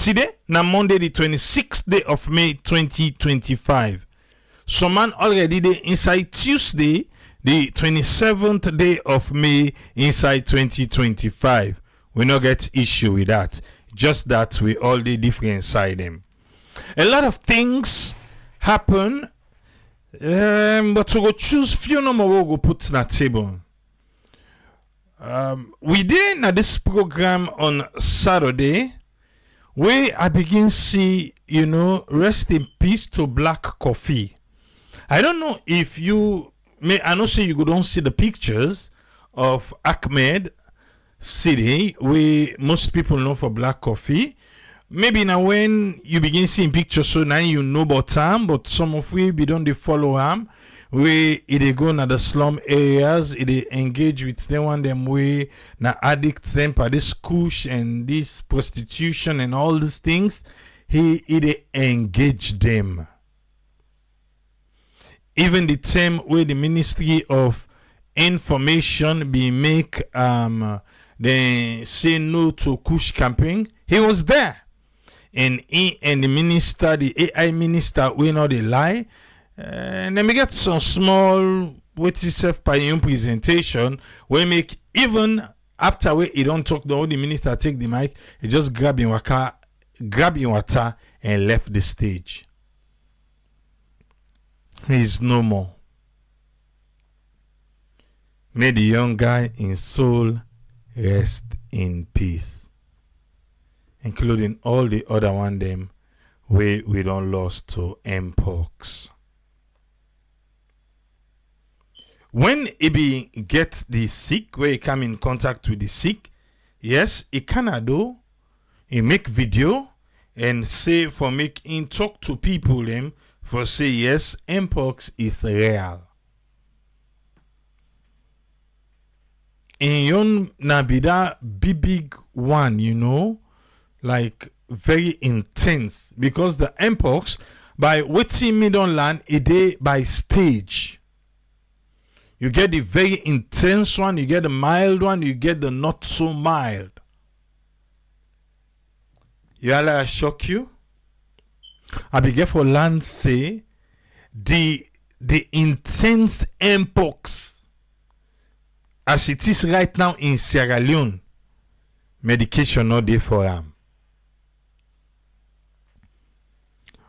today, na Monday the 26th day of May 2025. Some man already dey inside Tuesday, the 27th day of May inside 2025. We no get issue with that. Just that we all dey different side them. A lot of things happen, but we go choose few number we go put na table. We did na this program on Saturday, where I begin see, rest in peace to Black Coffee. I don't know if you may, I know say you don't see the pictures of Ahmed City, where most people know for Black Coffee. Maybe now when you begin seeing pictures, so now you know about him, but some of we don't they follow him. Where they go na the slum areas, they engage with them one them way na addicts them for this kush and this prostitution and all these things. He they engage them. Even the time where the Ministry of Information be make they say no to kush camping, he was there. And he and the minister, the AI minister, we know they lie. And then we get some small what's self by your presentation. We make even after we he don't talk, the minister take the mic, he just grab in water and left the stage. He's no more. May the young guy in soul rest in peace, including all the other one them we don't lost to Mpox. When he be get the sick, where he come in contact with the sick, yes, he can do. He make video and say for make him talk to people them for say yes, Mpox is real. In yon nabida big one, like very intense, because the Mpox by waiting middle land a day by stage. You get the very intense one, you get the mild one, you get the not so mild. You all shock you? I be for land say the intense Mpox as it is right now in Sierra Leone, medication not there for him.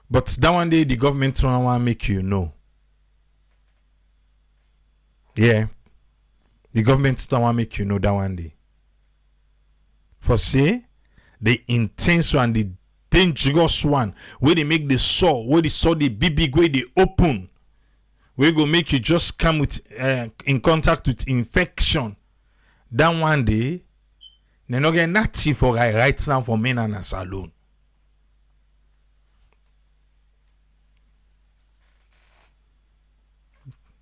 But that one day the government want to make you know. Yeah, the government don't want to make you know that one day. For say, the intense one, the dangerous one, where they make the saw, where they saw the big way they open, where go make you just come with in contact with infection. That one day, they not get nothing for right now for men and us alone.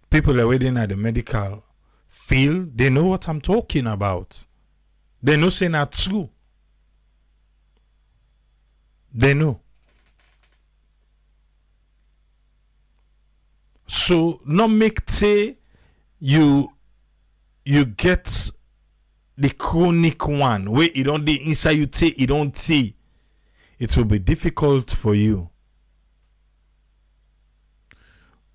People are waiting at the medical field. They know what I'm talking about. They know saying that true. They know. So not make say you get the chronic one where you don't the inside you take you don't see. It will be difficult for you.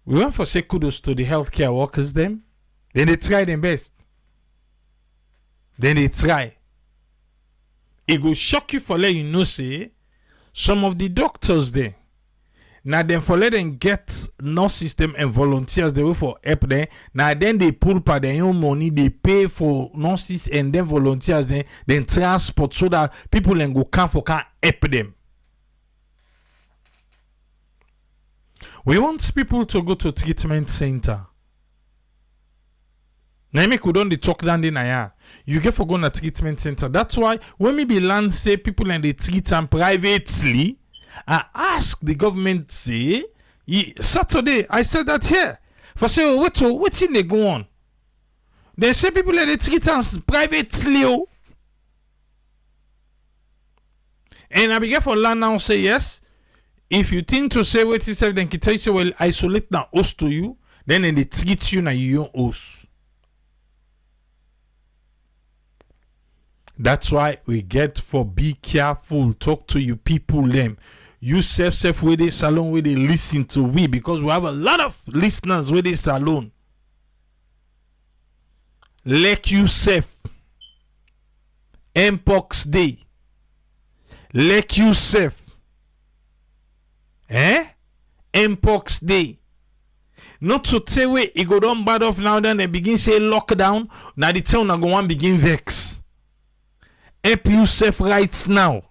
We want to say kudos to the healthcare workers them. Then they try their best. Then they try. It will shock you for let you know say some of the doctors there. Now then for let them get nurse system and volunteers they will for help them. Now then they pull by their own money, they pay for nurses and then volunteers then transport so that people can go can help them. We want people to go to treatment center. Now make we don't talk down there. You get for going to treatment center. That's why when we be land say people and they treat them privately, I ask the government say Saturday I said that here. For say what's in they go on? They say people and they treat them privately. And I be get for land now say yes. If you think to say what yourself, then can say well isolate now host to you, then they treat you na your host. That's why we get for be careful. Talk to you people them. You self with this salon where they listen to we, because we have a lot of listeners with this salon. Like you self. Mpox day. Like you self. Mpox day. Not to tell way it go down bad off now, then they begin say lockdown. Now the town go one begin vex. Help yourself right now.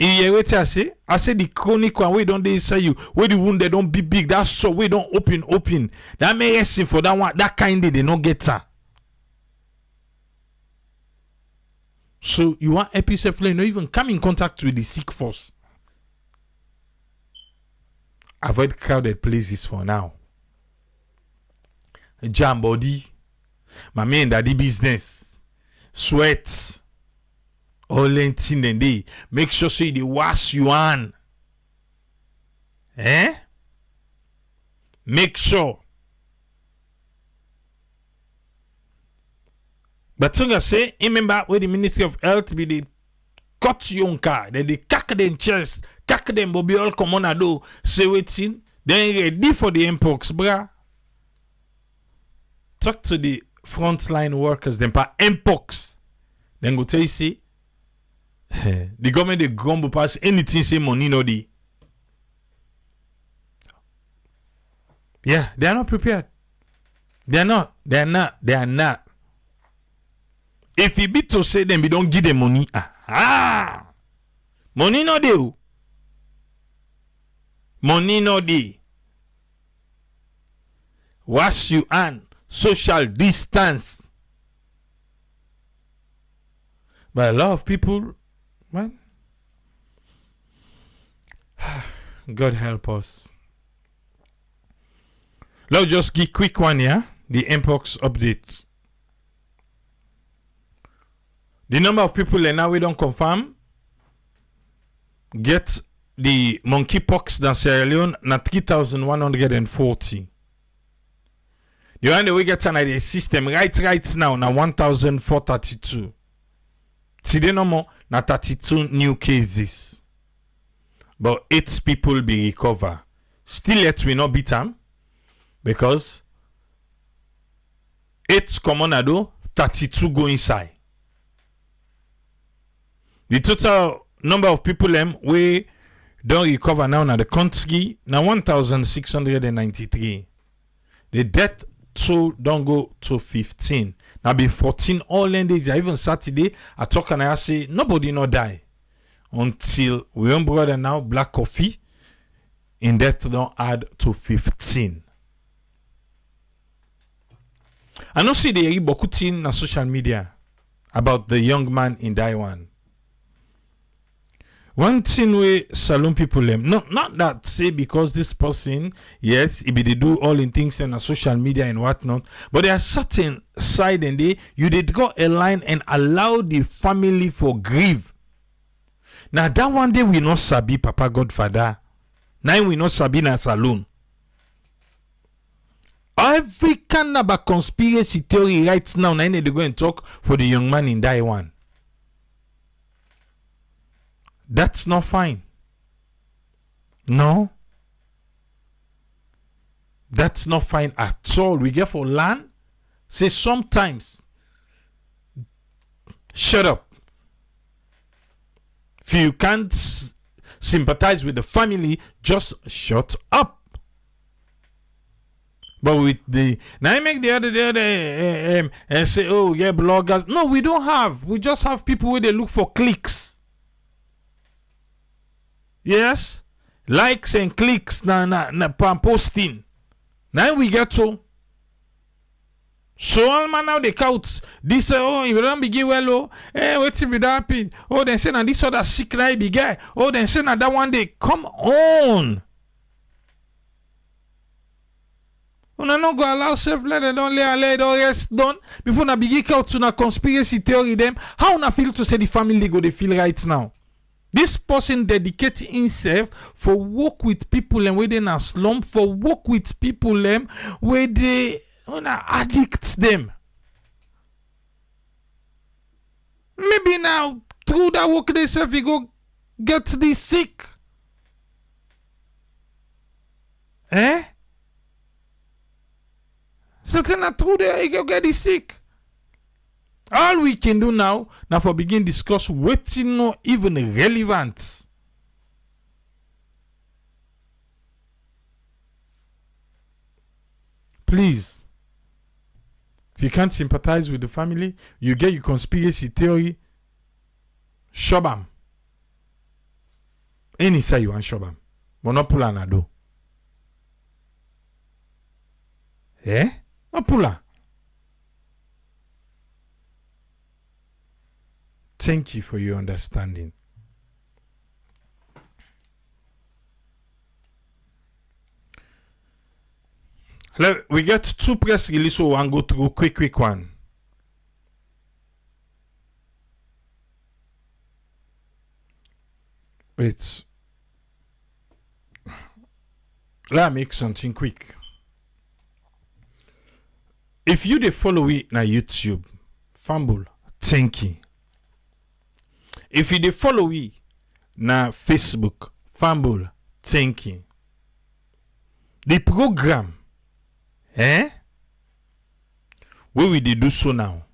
I say the chronic one, we don't they say you, where the wound they don't be big, that's so we don't open. That may yes for that one, that kind they don't get her. So you want help yourself, not even come in contact with the sick force. Avoid crowded places for now. Jam body, my man daddy business, sweat. All in tin and day. Make sure say the wash you on. Make sure. But so I say, remember where the Ministry of Health be the cut your car, then they cack them chest, cack them bobby all come on a do, say waiting, then ready for the Mpox, bruh. Talk to the frontline workers, then pa Mpox. Then go tell you say, the government they grumble past anything say money no dey. Yeah, they are not prepared. They are not. If it be to say them we don't give them money, money no dey. Money no dey. Wash you hand, social distance. But a lot of people, man, God help us. Let's just give quick one here. The Mpox updates. The number of people that now we don't confirm get the monkeypox in Sierra Leone na 3,140. The one that we get on the system right now na 1,432. Today no more na 32 new cases, but 8 people be recover. Still yet we not beat them because 8 common ado, 32 go inside. The total number of people we don't recover now na the country na 1,693. The death toll don't go to 15. Now be 14 all end days, even Saturday. I talk and I say nobody no die until we own brother now black coffee in death don't add to 15. I know see the beaucoup thing na social media about the young man in Taiwan. One thing we saloon people them, not that say because this person, yes, he be they do all in things on social media and whatnot, but there are certain side and you did draw a line and allow the family for grieve. Now that one day we not sabi Papa Godfather. Now we not sabi na saloon. Every kind of conspiracy theory right now, now they go and talk for the young man in Taiwan. That's not fine. No. That's not fine at all. We get for land. Say sometimes. Shut up. If you can't sympathize with the family, just shut up. But with the now I make the other and say, oh yeah, bloggers. No, we don't have. We just have people where they look for clicks. Yes, likes and clicks na posting. Now we get to. So all man now they count. This oh if you don't begin well what's be happen? Oh then say na this other sick guy be guy. Oh then say na that one day. Come on. Una no go allow self let them don't let the rest done before na begin count to na conspiracy theory them. How na feel to say the family go they feel right now? This person dedicate himself for work with people and where they na slum, for work with people where they addicts them. through that work they self you go get the sick. Certain are true there, you go get the sick. All we can do now for begin discuss what's not even relevant. Please, if you can't sympathize with the family, you get your conspiracy theory, shobam. Any say you want shobam. Monopula na do. Monopula. Thank you for your understanding. We get 2 press releases, so we'll go through quick one. Wait. Let me make something quick. If you dey follow it na YouTube, Fumble, thank you. If you dey follow it na Facebook, Fumble, thank you. The program where we dey do so now,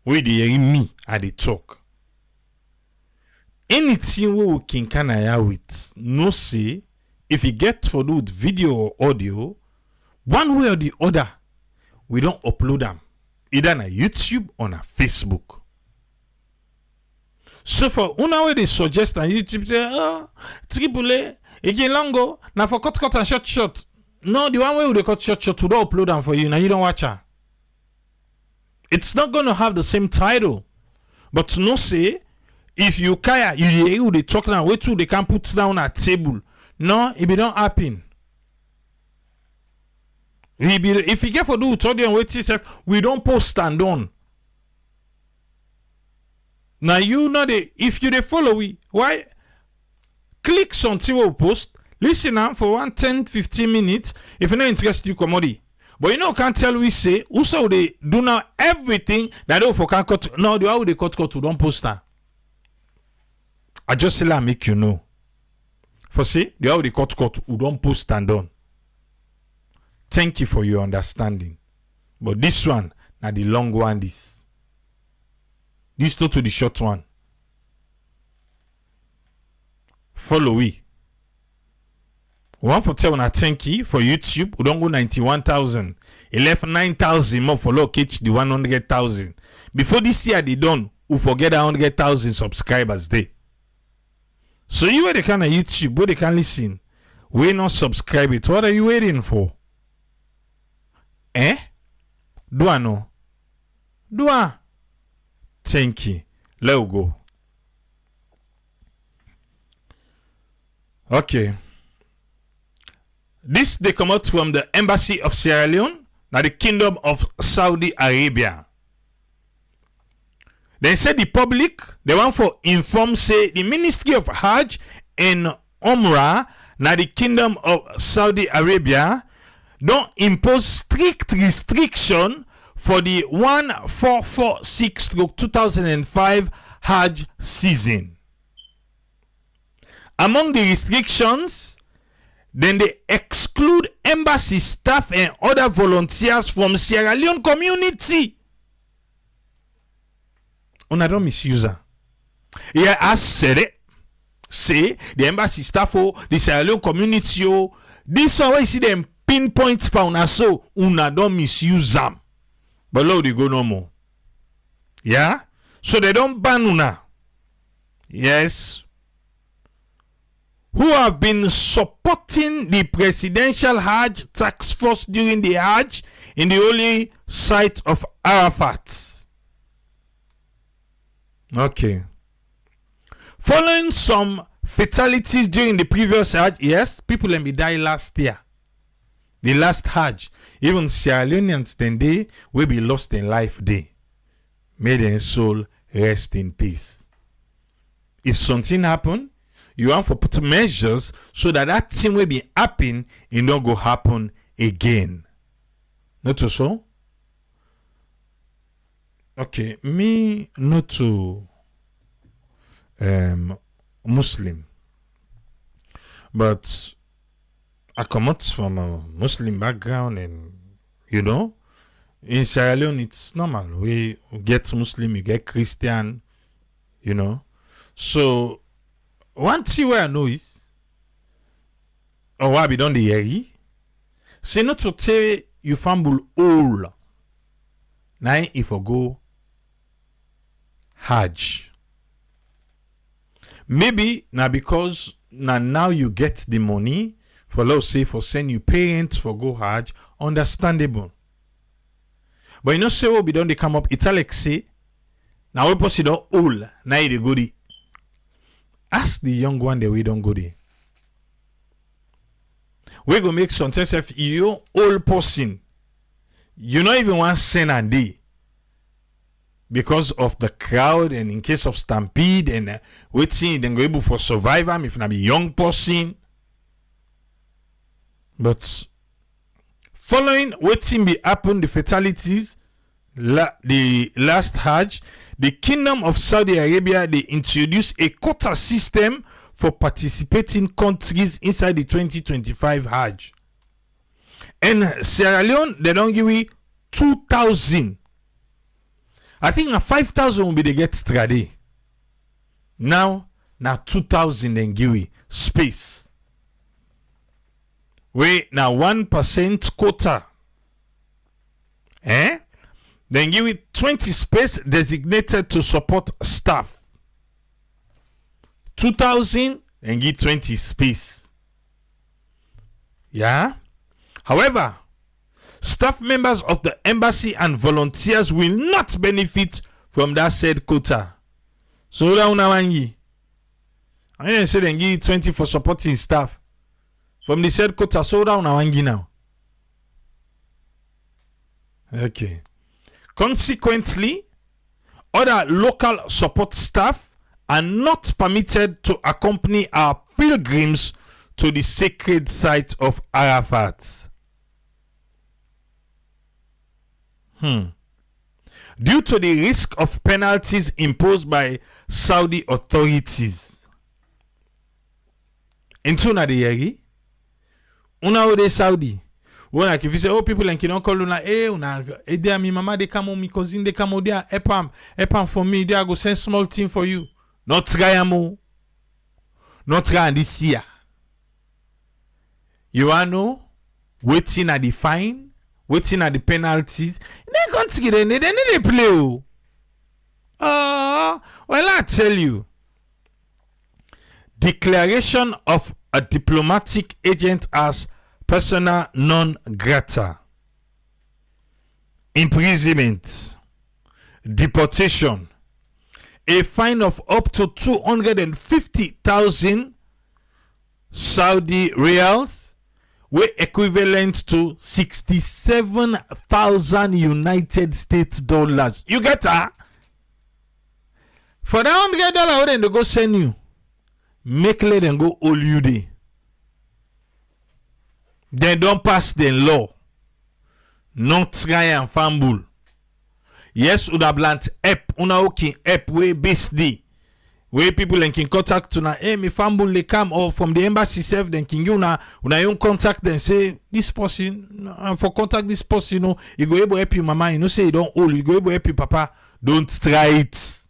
where they hear me at the talk. Anything we can canaya with, no say, if you get for do with video or audio, one way or the other, we don't upload them either on YouTube or on Facebook. So for una way they suggest on YouTube say, triple A, again longo, now for cut and short. No, the one way they cut short, we don't upload them for you. Now you don't watch her. It's not gonna have the same title, but no say if you kaya you they talk now, wait till they can put down a table. No, it be don't happen. If you get for do with audio and wait yourself, we don't post stand on. Now you know if you they follow we, why click something we post, listen now for 10-15 minutes. If you're not interested, you commodity. But you know, can't tell we say, also they do now everything that they for can cut. No, the how they cut we don't post that. I just say I make you know. For see, the how they cut we don't post stand on. Thank you for your understanding. But this one, now the long one, this not to the short one. Follow we. One for tell na thank you for YouTube. We don't go 91,000. He left 9,000 more for low catch the 100,000. Before this year they done, we forget 100,000 subscribers there. So you where they can YouTube, where they can listen. We not subscribe it. What are you waiting for? Do I know? Do I? Thank you. Let's go. Okay. This they come out from the embassy of Sierra Leone, now the kingdom of Saudi Arabia. They said the public, they want for inform say the Ministry of Hajj and Umrah, now the kingdom of Saudi Arabia, don't impose strict restriction for the 1446-2005 Hajj season. Among the restrictions, then they exclude embassy staff and other volunteers from Sierra Leone community. Una don't misuse her. Yeah, I said it. Say the embassy staff the Sierra Leone community this one you see them pinpoint pound so una don't misuse them. But Lord, you go no more. Yeah? So they don't ban una. Yes. Who have been supporting the presidential Hajj task force during the Hajj in the holy site of Arafat. Okay. Following some fatalities during the previous Hajj, yes, people let me die last year. The last Hajj. Even Sierra Leoneans then they will be lost in life day. May their soul rest in peace. If something happen, you want to put measures so that thing will be happen and don't go happen again. Not so? Okay, me not to Muslim. But I come out from a Muslim background, and in Sierra Leone it's normal. We get Muslim, you get Christian, So one thing where I know is, or why be done the year, say not to tell you fumble all. Now if I go Hajj. Maybe now because now you get the money for, let's say, for send you parents for go Hajj, understandable. But say what be done they come up, it's like say, now we post it all, now they go there. Ask the young one the way don't go there. We go make sometimes if you old person, you not even want send a day. Because of the crowd and in case of stampede and waiting, then go able for survival if not be young person. But following waiting be happen the fatalities, the last Hajj, the Kingdom of Saudi Arabia, they introduced a quota system for participating countries inside the 2025 Hajj. And Sierra Leone, they don't give you 2,000. I think now 5,000 will be the get extradite. Now 2,000 and give you space. Wait, now 1% quota. Then give it 20 space designated to support staff. 2,000 and give 20 space. Yeah. However, staff members of the embassy and volunteers will not benefit from that said quota. So that una wangi. I didn't say then give 20 for supporting staff. From the said quota, so that una wangi now. Okay. Consequently, other local support staff are not permitted to accompany our pilgrims to the sacred site of Arafat. Due to the risk of penalties imposed by Saudi authorities. Into na de yeri, una ode Saudi. When like if you say, oh, people like you don't call una, una, there mi mama de come mi cousin de come there, epam for me, there I go send small thing for you. Not try amo, not try this year. You wanna know? Waiting at the fine. Waiting at the penalties, they can't get any, they need to play. Well, I tell you, declaration of a diplomatic agent as persona non grata, imprisonment, deportation, a fine of up to 250,000 Saudi riyals, were equivalent to 67,000 United States dollars. You get that? For that $100, what they go send you? Make let them go all you day. They don't pass the law. Not try and fumble. Yes, uda blunt app, una okay app way base day. Where people can contact to na me fumble they come or from the embassy self then can you una own contact then say this person for contact this person you go able help you mama say you don't hold you go able help you papa don't try it.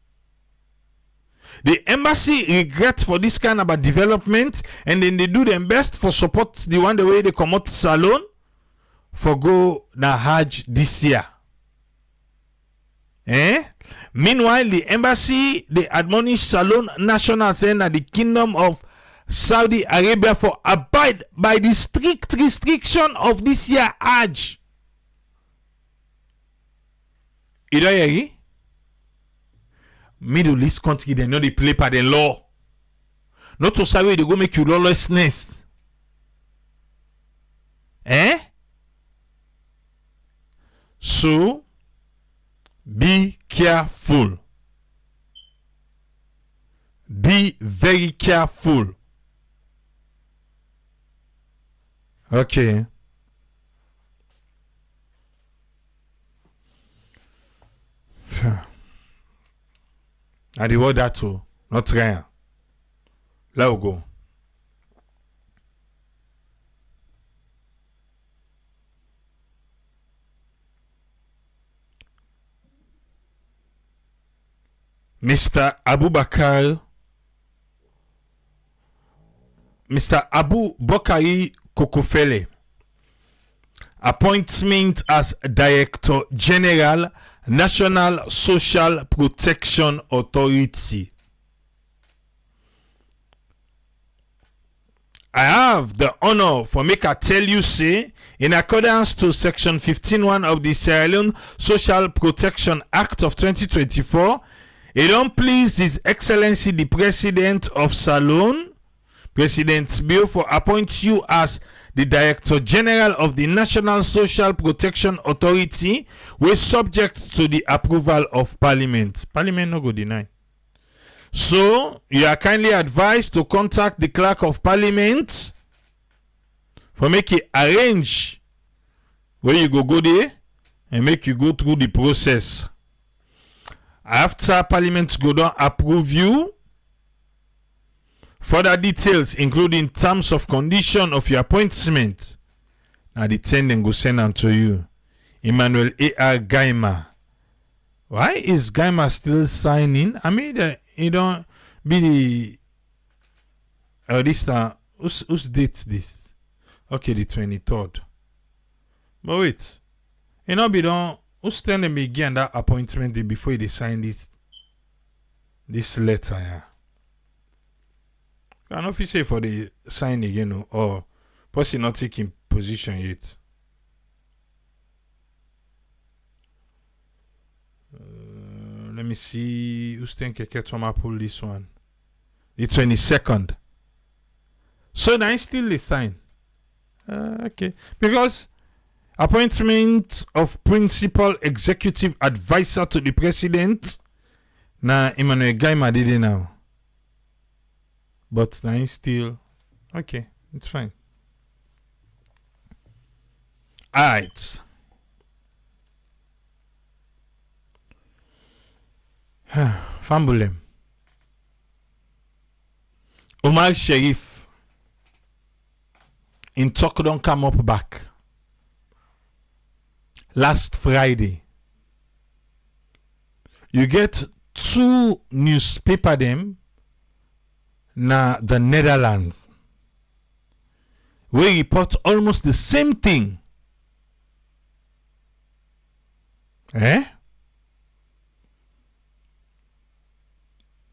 The embassy regret for this kind of a development and then they do their best for support the one the way they come out salon for go na Hajj this year. Meanwhile, the embassy, they admonish Salon nationals and the Kingdom of Saudi Arabia for abide by the strict restriction of this year Hajj. You don't hear me? Middle East country, they know they play by the law. Not to say they go make you lawlessness. So, be careful. Be very careful. Okay. I the word that too. Not rien. Là où go. Mr. Abu Bakari Kokofele. Appointment as Director General, National Social Protection Authority. I have the honor for make I tell you say, in accordance to Section 15.1 of the Sierra Leone Social Protection Act of 2024, it don't please His Excellency the President of Salone, President Bill, for appoint you as the Director General of the National Social Protection Authority, we subject to the approval of Parliament. Parliament no go deny. So, you are kindly advised to contact the Clerk of Parliament for make it arrange where you go there and make you go through the process. After Parliament go down approve you, further details including terms of condition of your appointment, now the 10 then go send them to you. Emmanuel A.R. Gaima. Why is Gaima still signing? I mean, he don't be the this time. Whose date this? Okay, the 23rd. But wait, you know, be done. Who's telling me again that appointment day before they sign this letter? Yeah. I don't know if you say for the sign again or possibly not taking position yet. Let me see. Who's thinking I pull this one? The 22nd. So now still the sign. Okay. Because appointment of principal executive advisor to the president. Now Emmanuel Gaima did it now. But now still okay. It's fine. Alright. Fambulem. Omar Sharif in talk don't come up back. Last Friday, you get 2 newspaper them na the Netherlands. We report almost the same thing.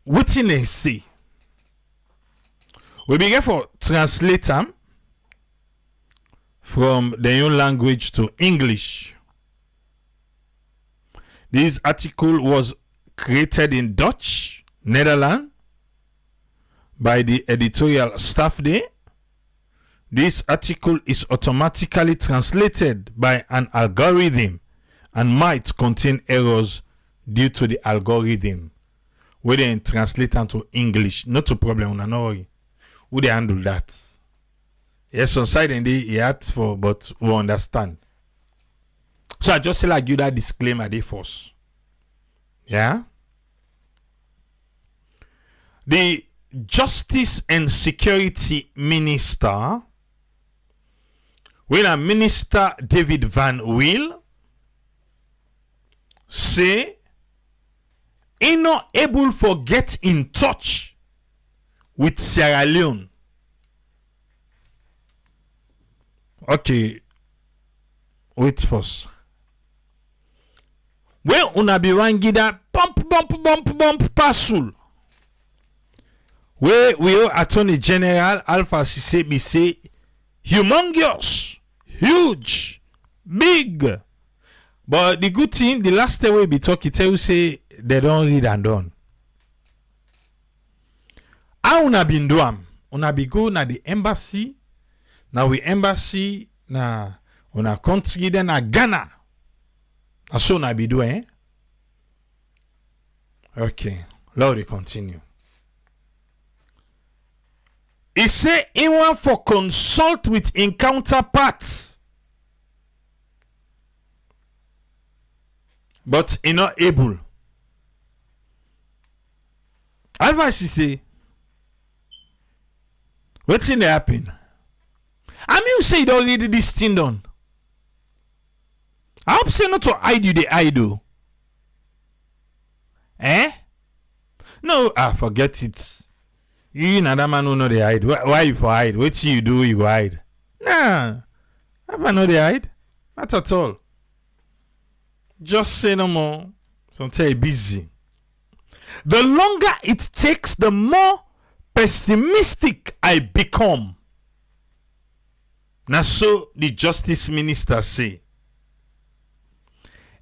What in they say? We begin for translate them from the new language to English. This article was created in Dutch, Netherlands, by the editorial staff there. This article is automatically translated by an algorithm and might contain errors due to the algorithm. We then translate into English. Not a problem, no worry. We they handle that. Yes, on side and they had for, but we understand. So I just say like you that disclaimer they first. Yeah. The Justice and Security Minister, when a Minister David Van Wil say he not able to get in touch with Sierra Leone. Okay, wait first. When una be wangida bump passul. Where we are Attorney General Alpha Cisse say humongous, huge, big. But the good thing, the last time we be talking, tell you say they don't read and done. How una been do am? Una be go na the embassy. Now we embassy na una country then na Ghana. And so una be do Okay, Lord we continue. He say he want for consult with in counterparts. But he not able. Alpha she say, what's in the happen? I mean, you say you already this thing done. I hope say not to hide you the idol. Eh? No, I forget it. You another man who know they hide. Why you for hide? What you do, you go hide. Nah. I know they hide. Not at all. Just say no more. Sometimes busy. The longer it takes, the more pessimistic I become. Now so the justice minister say.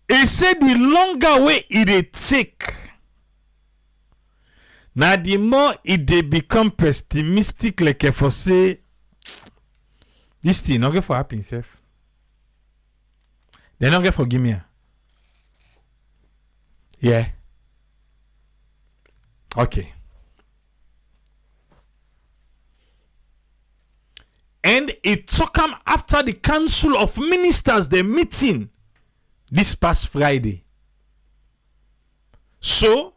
He said the longer way it take. Now the more it become pessimistic, like if I say this thing not get for happy self. They not get forgive me. Yeah. Okay. And it took him after the Council of Ministers, the meeting this past Friday. So,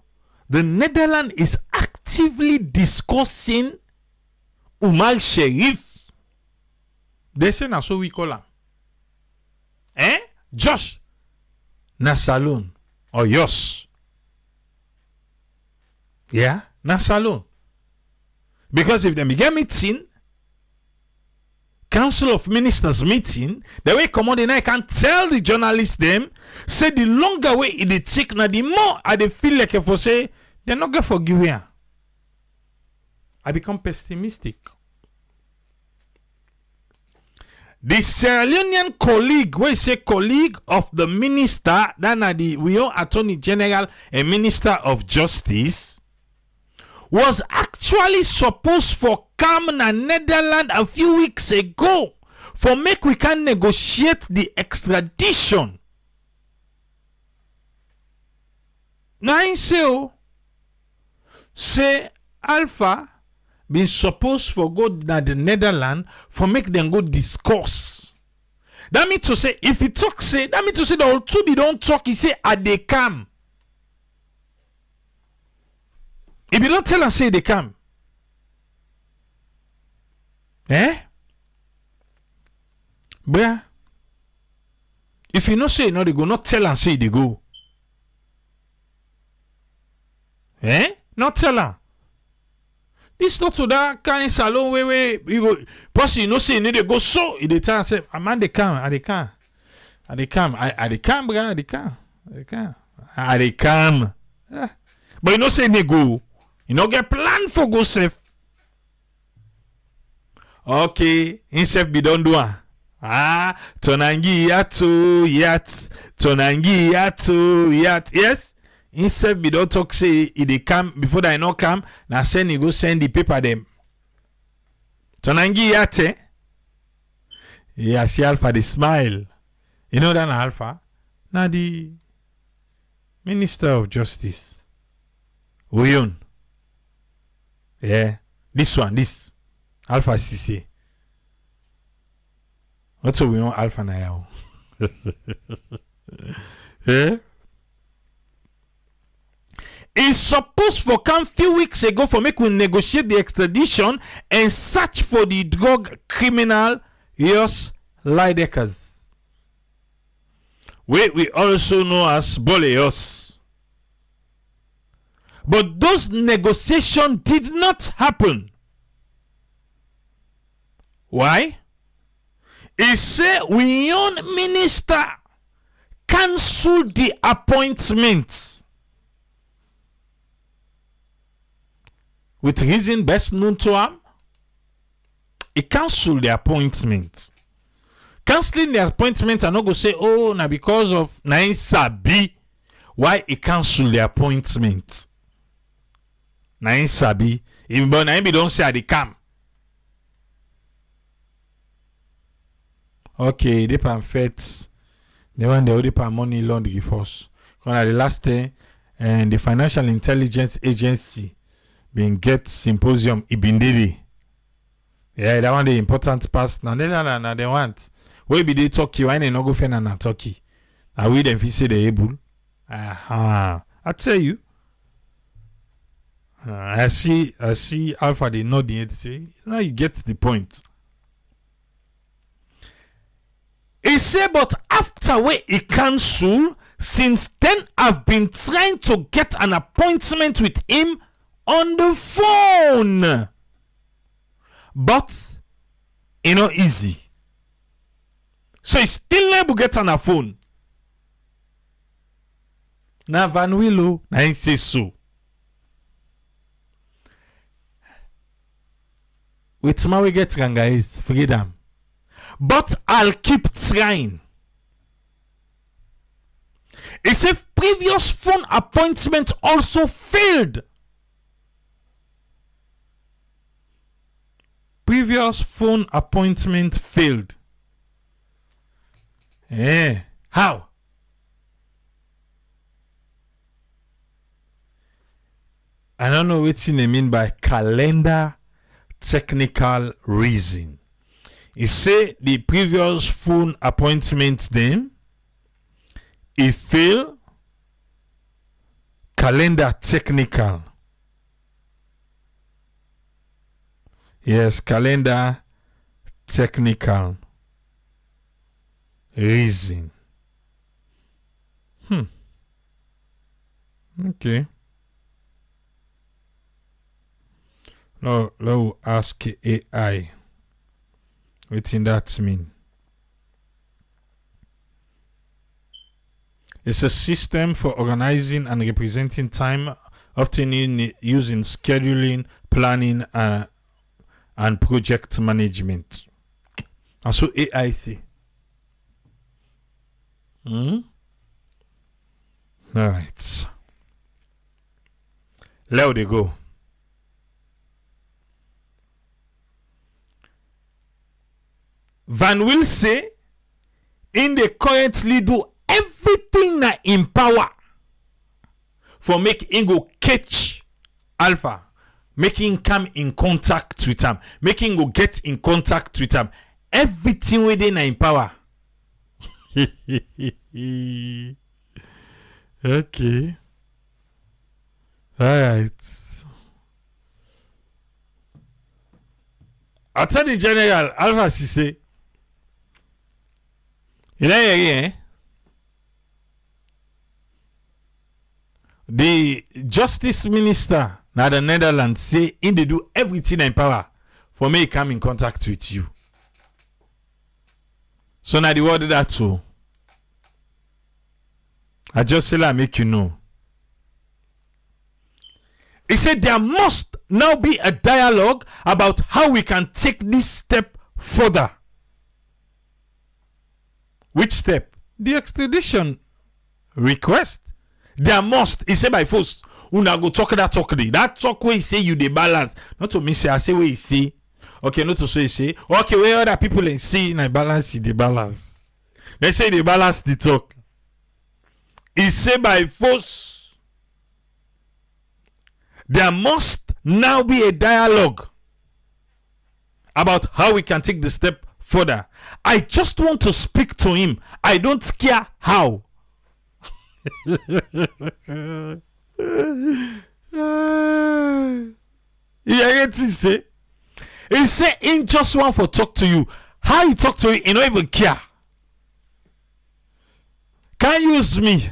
the Netherlands is actively discussing Umar Sharif. They say na so we call him. Josh na salon or yours. Yeah, na salon. Because if they begin meeting, Council of Ministers meeting, the way come on the night can tell the journalists them, say the longer way it take, now the more I they feel like if I say, they're not going to forgive you. I become pessimistic. The Sierra Leonean colleague, we say colleague of the minister, that are the Attorney General and Minister of Justice, was actually supposed for come na Netherlands a few weeks ago for make we can negotiate the extradition. Now I say Alpha been supposed for go na the Netherlands for make them go discuss. That means to say if he talk say that means to say the whole two they don't talk, he say are they come. If you don't tell and say they come. Bruh. If you not say no, they go not tell and say they go. Not tell her. This not to that kind of salon where you go. Plus you know say you need to go so in the time say, man they come, I they come. I they come, bruh, I they come. I they come. But you know say they go. You know get plan for go safe. Okay, himself be don't do it. Tonangi yat. Yes, himself be don't talk say if they come before they not come. Now send he go send the paper them. Tonangi yat. Yeah, see Alpha the smile. You know that Alpha. Now the Minister of Justice. Leone. Yeah, this one, Alpha CC. What's we want Alpha now? Yeah. It's supposed for come few weeks ago for make we negotiate the extradition and search for the drug criminal Jos Leidekers. We also know as Boleos. But those negotiations did not happen. Why? He said we own minister cancelled the appointment. With reason best known to him, he cancelled the appointment. Cancelling the appointment, I'm not going to say, oh, now because of Nain Sabi, why he cancelled the appointment. Nain Sabi, even but Nain be don't say they come. Okay, they pan fets. They want the only pan money laundering force. Because the last day, and the Financial Intelligence Agency been get symposium ibindiri. Yeah, that one the important part. Now they want. Where be they Turkey? Why they not go find na Turkey? Are we them fi say they able? I tell you. I see Alpha they nodding it say now you get the point. He say but after we he cancel, since then I've been trying to get an appointment with him on the phone. But easy. So he still able to get on a phone. Now Van Willow, now he say so. With my we get guys, forget them. But I'll keep trying. He said previous phone appointment also failed. Previous phone appointment failed. How? I don't know what they mean by calendar technical reason. He say the previous phone appointment then it failed calendar technical. Yes, calendar technical reason. Okay. Now, let's ask AI. What in that mean? It's a system for organizing and representing time, often used in scheduling, planning, and project management. And so AI say. All right. Let they go. Van will say, in the currently do everything that in power for make him go catch Alpha, make him come in contact with him, make him go get in contact with him. Everything within in power. Okay. All right. Attorney General Alpha Sise. The Justice Minister now the Netherlands say in they do everything in power for me come in contact with you. So now the word that too. I just say I make you know. He said there must now be a dialogue about how we can take this step further. Which step? The extradition request. There must, he said by force, una go talk that talk day. That talk where he say you the balance. Not to me say, I say where he say. Okay, not to say, okay, where other people ain't see in a balance, the balance. They say the balance the talk. He say by force, there must now be a dialogue about how we can take the step further. I just want to speak to him. I don't care how. He say in just want for talk to you. How you talk to you, he don't even care. Can use me,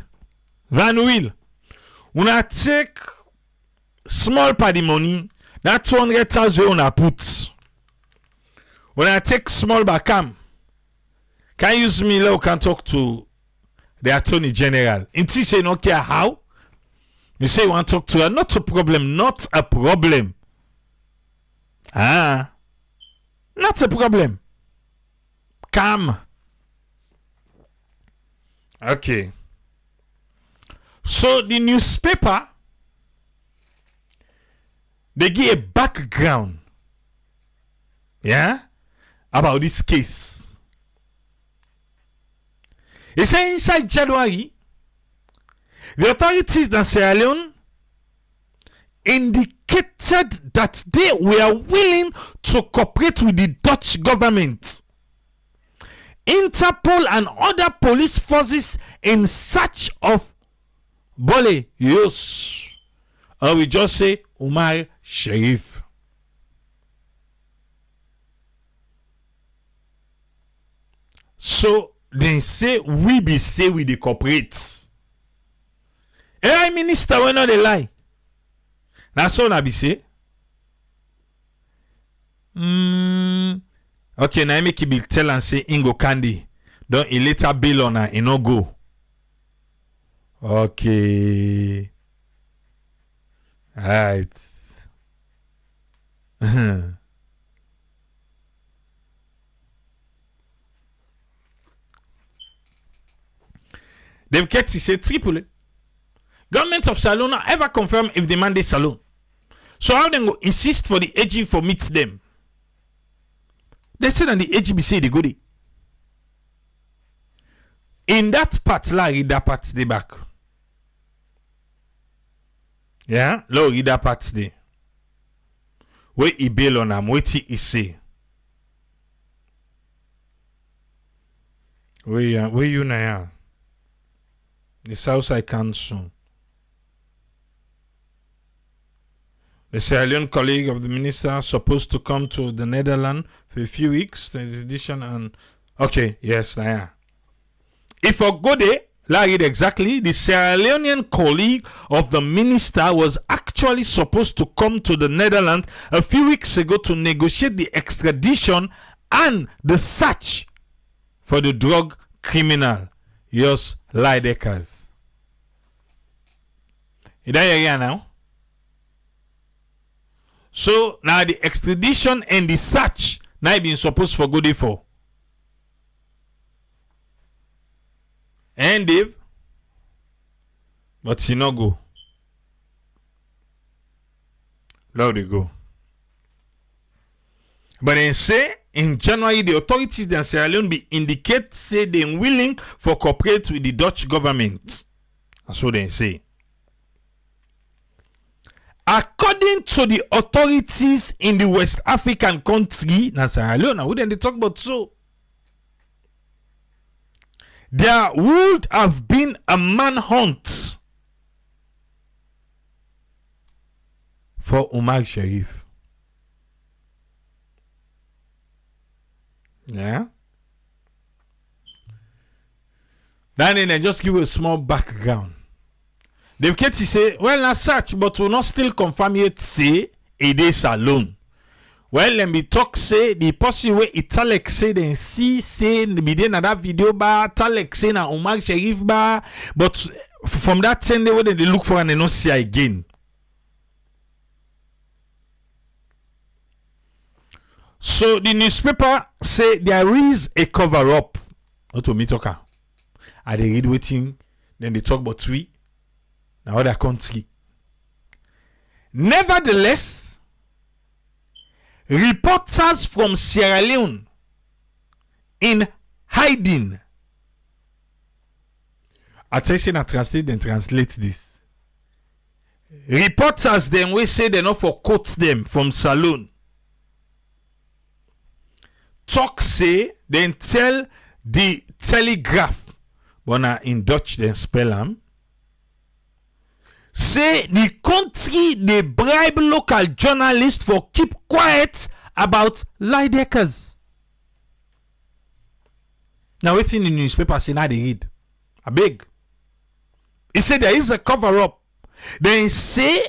Van Will. When I take small party money, that 200,000 una put. When I take small bacam, can use me now can talk to the Attorney General. Inti say no care how. You say you want to talk to her, not a problem, not a problem. Not a problem. Come. Okay. So the newspaper, they give a background, about this case. They say inside January, the authorities in Sierra Leone indicated that they were willing to cooperate with the Dutch government, Interpol, and other police forces in search of Bole, yes. Or we just say Omar Sharif. So they say we the corporates. AI minister we not dey lie. That's all I be say. Okay, now make it be tell and say Ingo Candy. Don't he later bail on her, he no go. Okay. Alright. They've kept to say Tripoli. Government of Salon ever confirm if the mandate Salon. So how they go insist for the AG for meet them? They said that the AGB say they go there. In that part, la read that part they back. Yeah, lo read that part there. Where he bail on them, what he say. Where you now? The Southside Council. The Sierra Leone colleague of the minister supposed to come to the Netherlands for a few weeks. The edition and okay, yes, now. If I go there, like it exactly, the Sierra Leonean colleague of the minister was actually supposed to come to the Netherlands a few weeks ago to negotiate the extradition and the search for the drug criminal Jos Leidekers. Is that here now? So now the extradition and the search now been supposed for go there for. And Dave, but he not go. Now they go. But then say in January the authorities in Sierra Leone be indicate say they willing for cooperate with the Dutch government. That's what they say. According to the authorities in the West African country, na Sierra Leone, wouldn't they talk about so? There would have been a manhunt for Omar Sharif. Yeah. Then I just give you a small background. They've kept to say, well, na search, but will not still confirm yet say it is alone. Well, let me talk say the person where Italek say then see say be there na that video bar Talek say na Omar Sharif bar, but from that 10 day where they look for and they not see again. So the newspaper say there is a cover up. Not to me talker. Are they read waiting? Then they talk about three. Now other country. Nevertheless, reporters from Sierra Leone in hiding. I tell you, I translate and translate this. Reporters then we say they not for quote them from Salon. Talk say then tell the Telegraph, but in Dutch then spell them. Say the country they bribe local journalists for keep quiet about Leidekers. Now what's in the newspaper say now they read. I beg. He said there is a cover up. Then say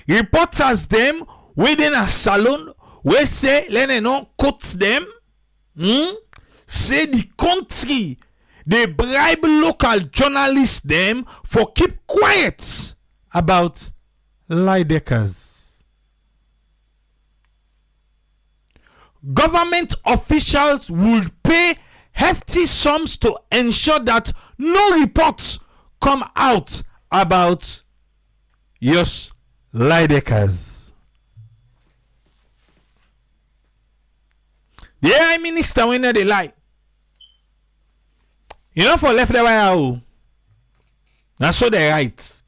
reporters them within a salon where say let them know quote them. Say the country they bribe local journalists them for keep quiet about Leidekers. Government officials would pay hefty sums to ensure that no reports come out about Jos Leidekers. The AI minister when they lie. You know for left the wire. That's so they write.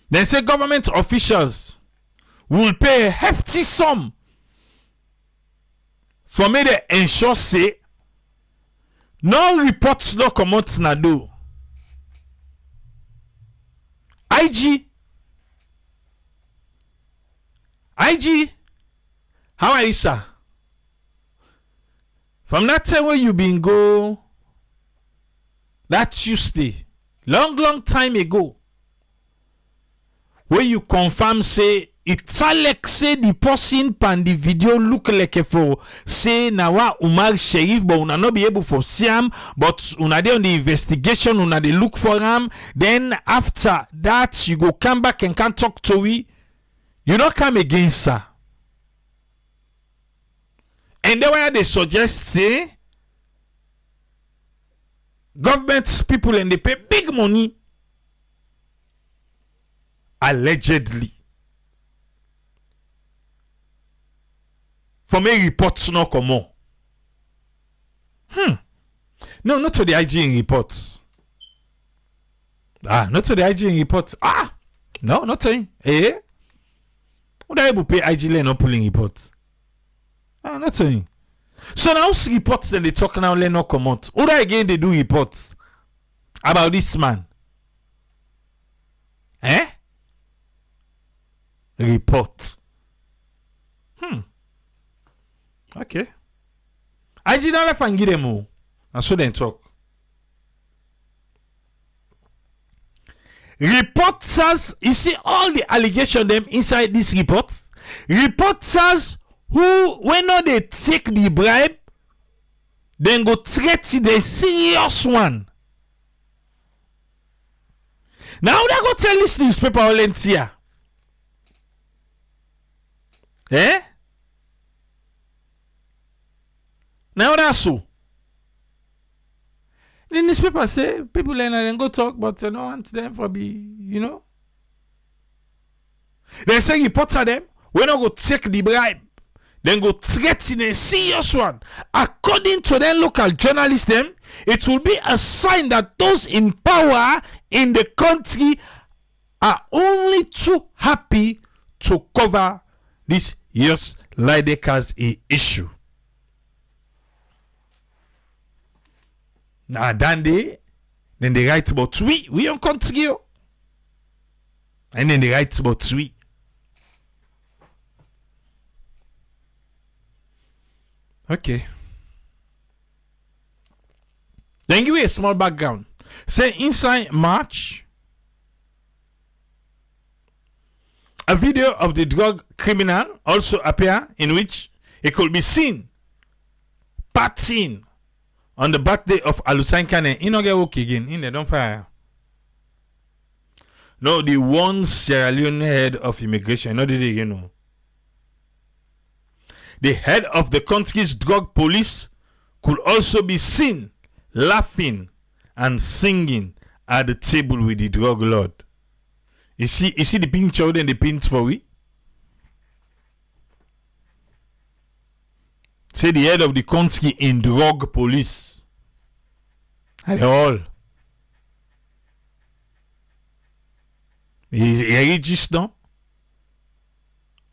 They say government officials will pay a hefty sum for me to ensure say no reports no come out na do. IG IG, how are you, sir? From that time where you been go, that Tuesday, long time ago, where you confirm say Italek say the person pan the video look like a for say nawa Umar Sharif, but una not be able for see him, but una dey on the investigation, una dey look for him. Then after that, you go come back and can't talk to we. You don't come again, sir. And then where they suggest say government people and they pay big money allegedly for me reports no come on. No, not to the IG reports. Not to the IG reports. No, not to him. Would I able pay IG no pulling reports? Not to him. So now reports then they talk now let no come out. Would I again they do reports about this man? Report. Okay. I did not let give them all. And so then talk. Reporters, you see all the allegation them inside this report. Reporters who when not they take the bribe, then go threaten the serious one. Now they go tell this newspaper volunteer. Now that's so. The newspaper say people then go talk, but you don't want them for be, They say reporter them, we not go take the bribe, then go threaten a serious one. According to the local journalists them, it will be a sign that those in power in the country are only too happy to cover this year's Lidekas issue. Now, then they write about we on country, and then they write about we. Okay. Then give you a small background. Say inside March, a video of the drug criminal also appear in which it could be seen partying on the birthday of Alusan Kane. He no get work again. In there, don't fire. No, the one Sierra Leone head of immigration. No, did they again? No. The head of the country's drug police could also be seen laughing and singing at the table with the drug lord. You see the picture and the pins for we? Say the head of the country in drug police. And all. He registered.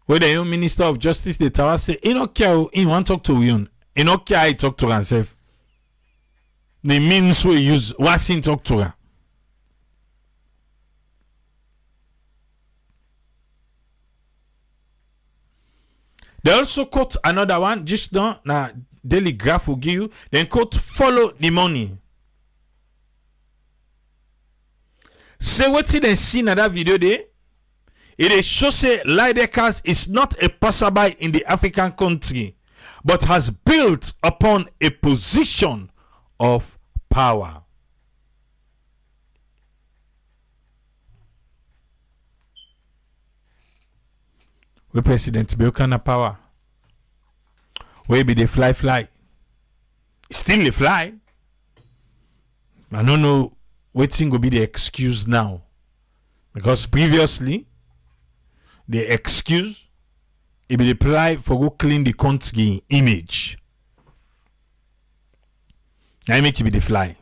Where the young minister of justice, the tower say, he no care he want talk to you. He no care he talk to himself. The means we use, what's in talk to her. They also quote another one, just now, Daily Graph will give you, then quote, follow the money. Say what they see in that video there, it is show say Lidekas is not a passerby in the African country, but has built upon a position of power. We President Biokana power. Where be the fly? Still the fly. I don't know what thing will be the excuse now. Because previously, the excuse it be apply for go clean the country image. I make it be the fly.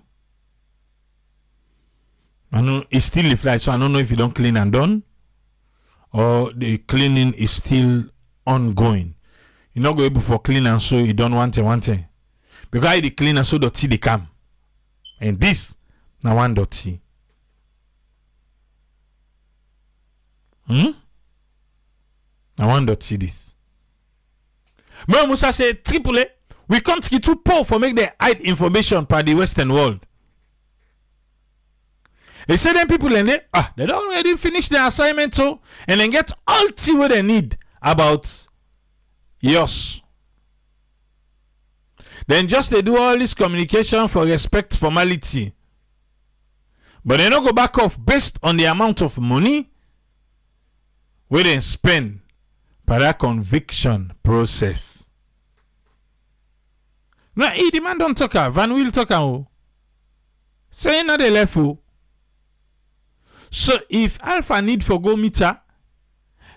I know it's still the fly, so I don't know if you don't clean and done, or the cleaning is still ongoing. You not go able for clean and so you don't want it. Because the clean and so dirty they come. And this now one dirty. I want to see this. But Musa say triple we can't get too poor for make them hide information by the Western world. They say them people in there, they don't already finish their assignment so and then get all the what they need about yours. Then just they do all this communication for respect formality. But they don't go back off based on the amount of money where they spend for that conviction process. Now, the man don't talk. Van will talk. Say not the left. So if Alpha need for go meet her,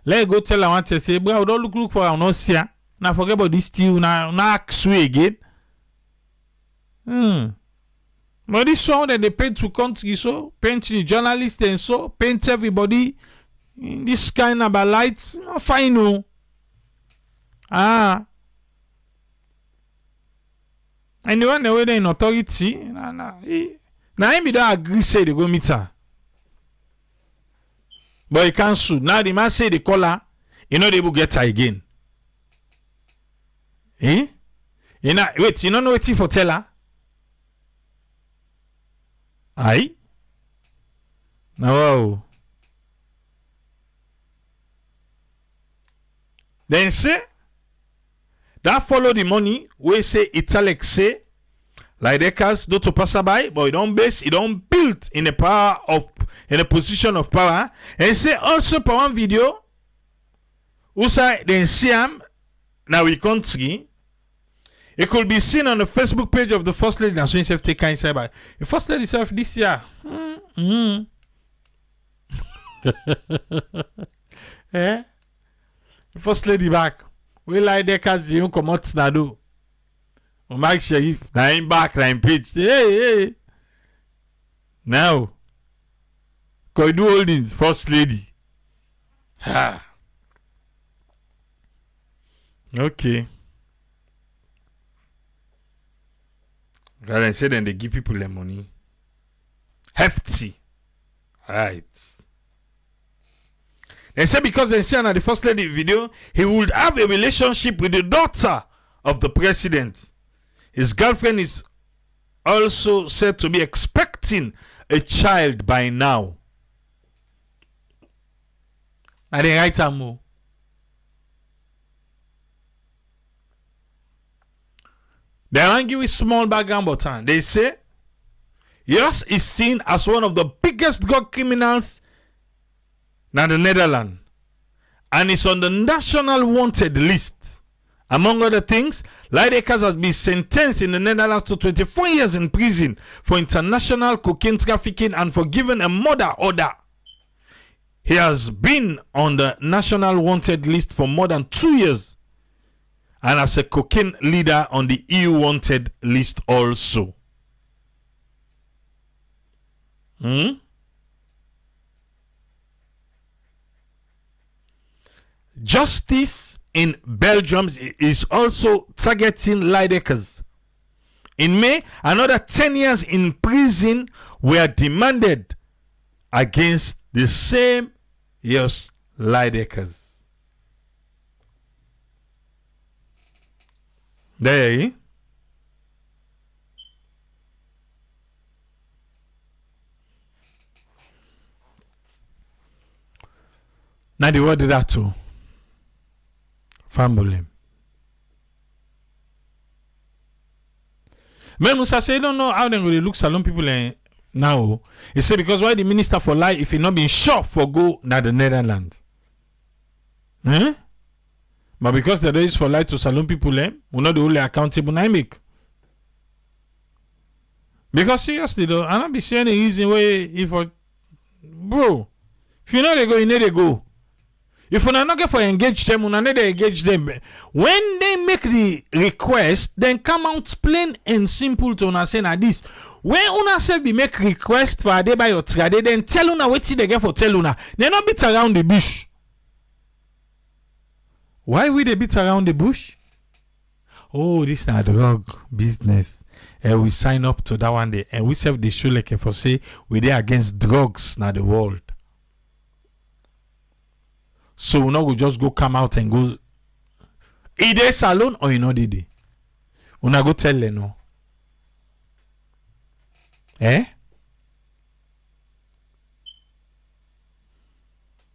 let go tell her want to say, bro, don't look for her no see. Now forget about this still now ask you again. But this one that they paint to country so, paint the journalists and so, paint everybody in this kind of lights, not fine no. And the one the way they in authority, now him be don't agree say they go meet her. But he can't sue. Now the man say the caller, they will get her again. Wait, you don't know what for tell her? Aye? No. Then say, that follow the money, we say italic say, like the cars do to pass by, but it don't build in a position of power. And say also for one video, who say then see him now we country. It could be seen on the Facebook page of the First Lady and so take kind say by the First Lady self this year. The First Lady back. We like the cars you come out na do. Mike Sharif, na him back, na him page. Hey. Now, Koidu Holdings, First Lady. Okay. Rather say then they give people the money. Hefty. Right. They say because they see on the First Lady video, he would have a relationship with the daughter of the president. His girlfriend is also said to be expecting a child by now. Are they right, Amo? They want to give you a small background button. They say, Yos is seen as one of the biggest drug criminals in the Netherlands and is on the national wanted list. Among other things, Leidekkers has been sentenced in the Netherlands to 24 years in prison for international cocaine trafficking and for giving a murder order. He has been on the national wanted list for more than 2 years and as a cocaine leader on the EU wanted list also. Justice in Belgium is also targeting Leidekkers. In May, another 10 years in prison were demanded against the same Jos Leidekkers. There. Now the word did that too. Family. Men Musa say, don't know how they really look Salon people now. He said because why the Minister for Life if he not been sure for go na the Netherlands? But because the is for Life to Salon people we not the only accountable I make. Because seriously though, I not be saying the reason why bro, if you know they go, you know they go. If you not get for engage them, you need to engage them. When they make the request, then come out plain and simple to una say na this. When una say be make request for they by your trade, then tell una what they get for tell una. They not beat around the bush. Why will they beat around the bush? Oh, this is a drug business. And we sign up to that one day. And we serve the show like for say we there against drugs na the world. So we no go just go come out and go. Either salon or you know did. Una go tell them no. Eh?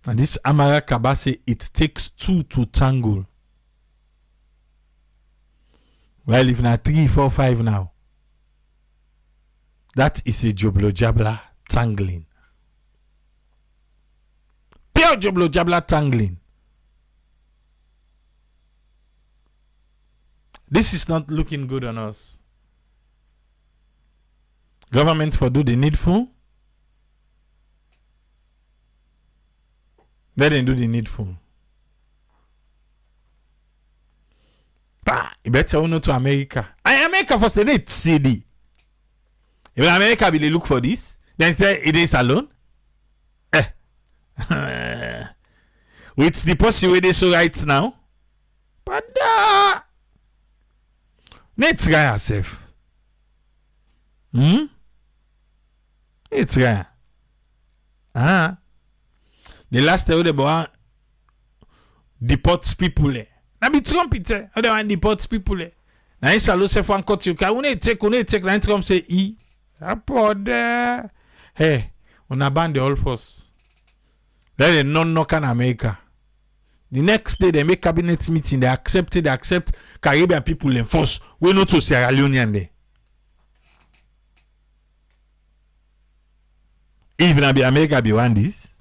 And this Amara Kaba say it takes two to tangle. Well, if not 3, 4, 5 now. That is a joblo jabla tangling. Pure joblo jabla tangling. This is not looking good on us. Government for do the needful. Let them do the needful. Bah, you better go to America. America for the CD. If America will look for this, then say it is alone. With the policy where they so right now. But let's try ourselves. Let's try. The last time they want deport people. Now be Trump it. They want deport people. Now it's a lot of one cut you can. We take. Now Trump say hey, on ban the whole force. Then they non knock on America. The next day they make cabinet meeting. They accept Caribbean people enforce. We not to Sierra Leone there. Even if America be one this.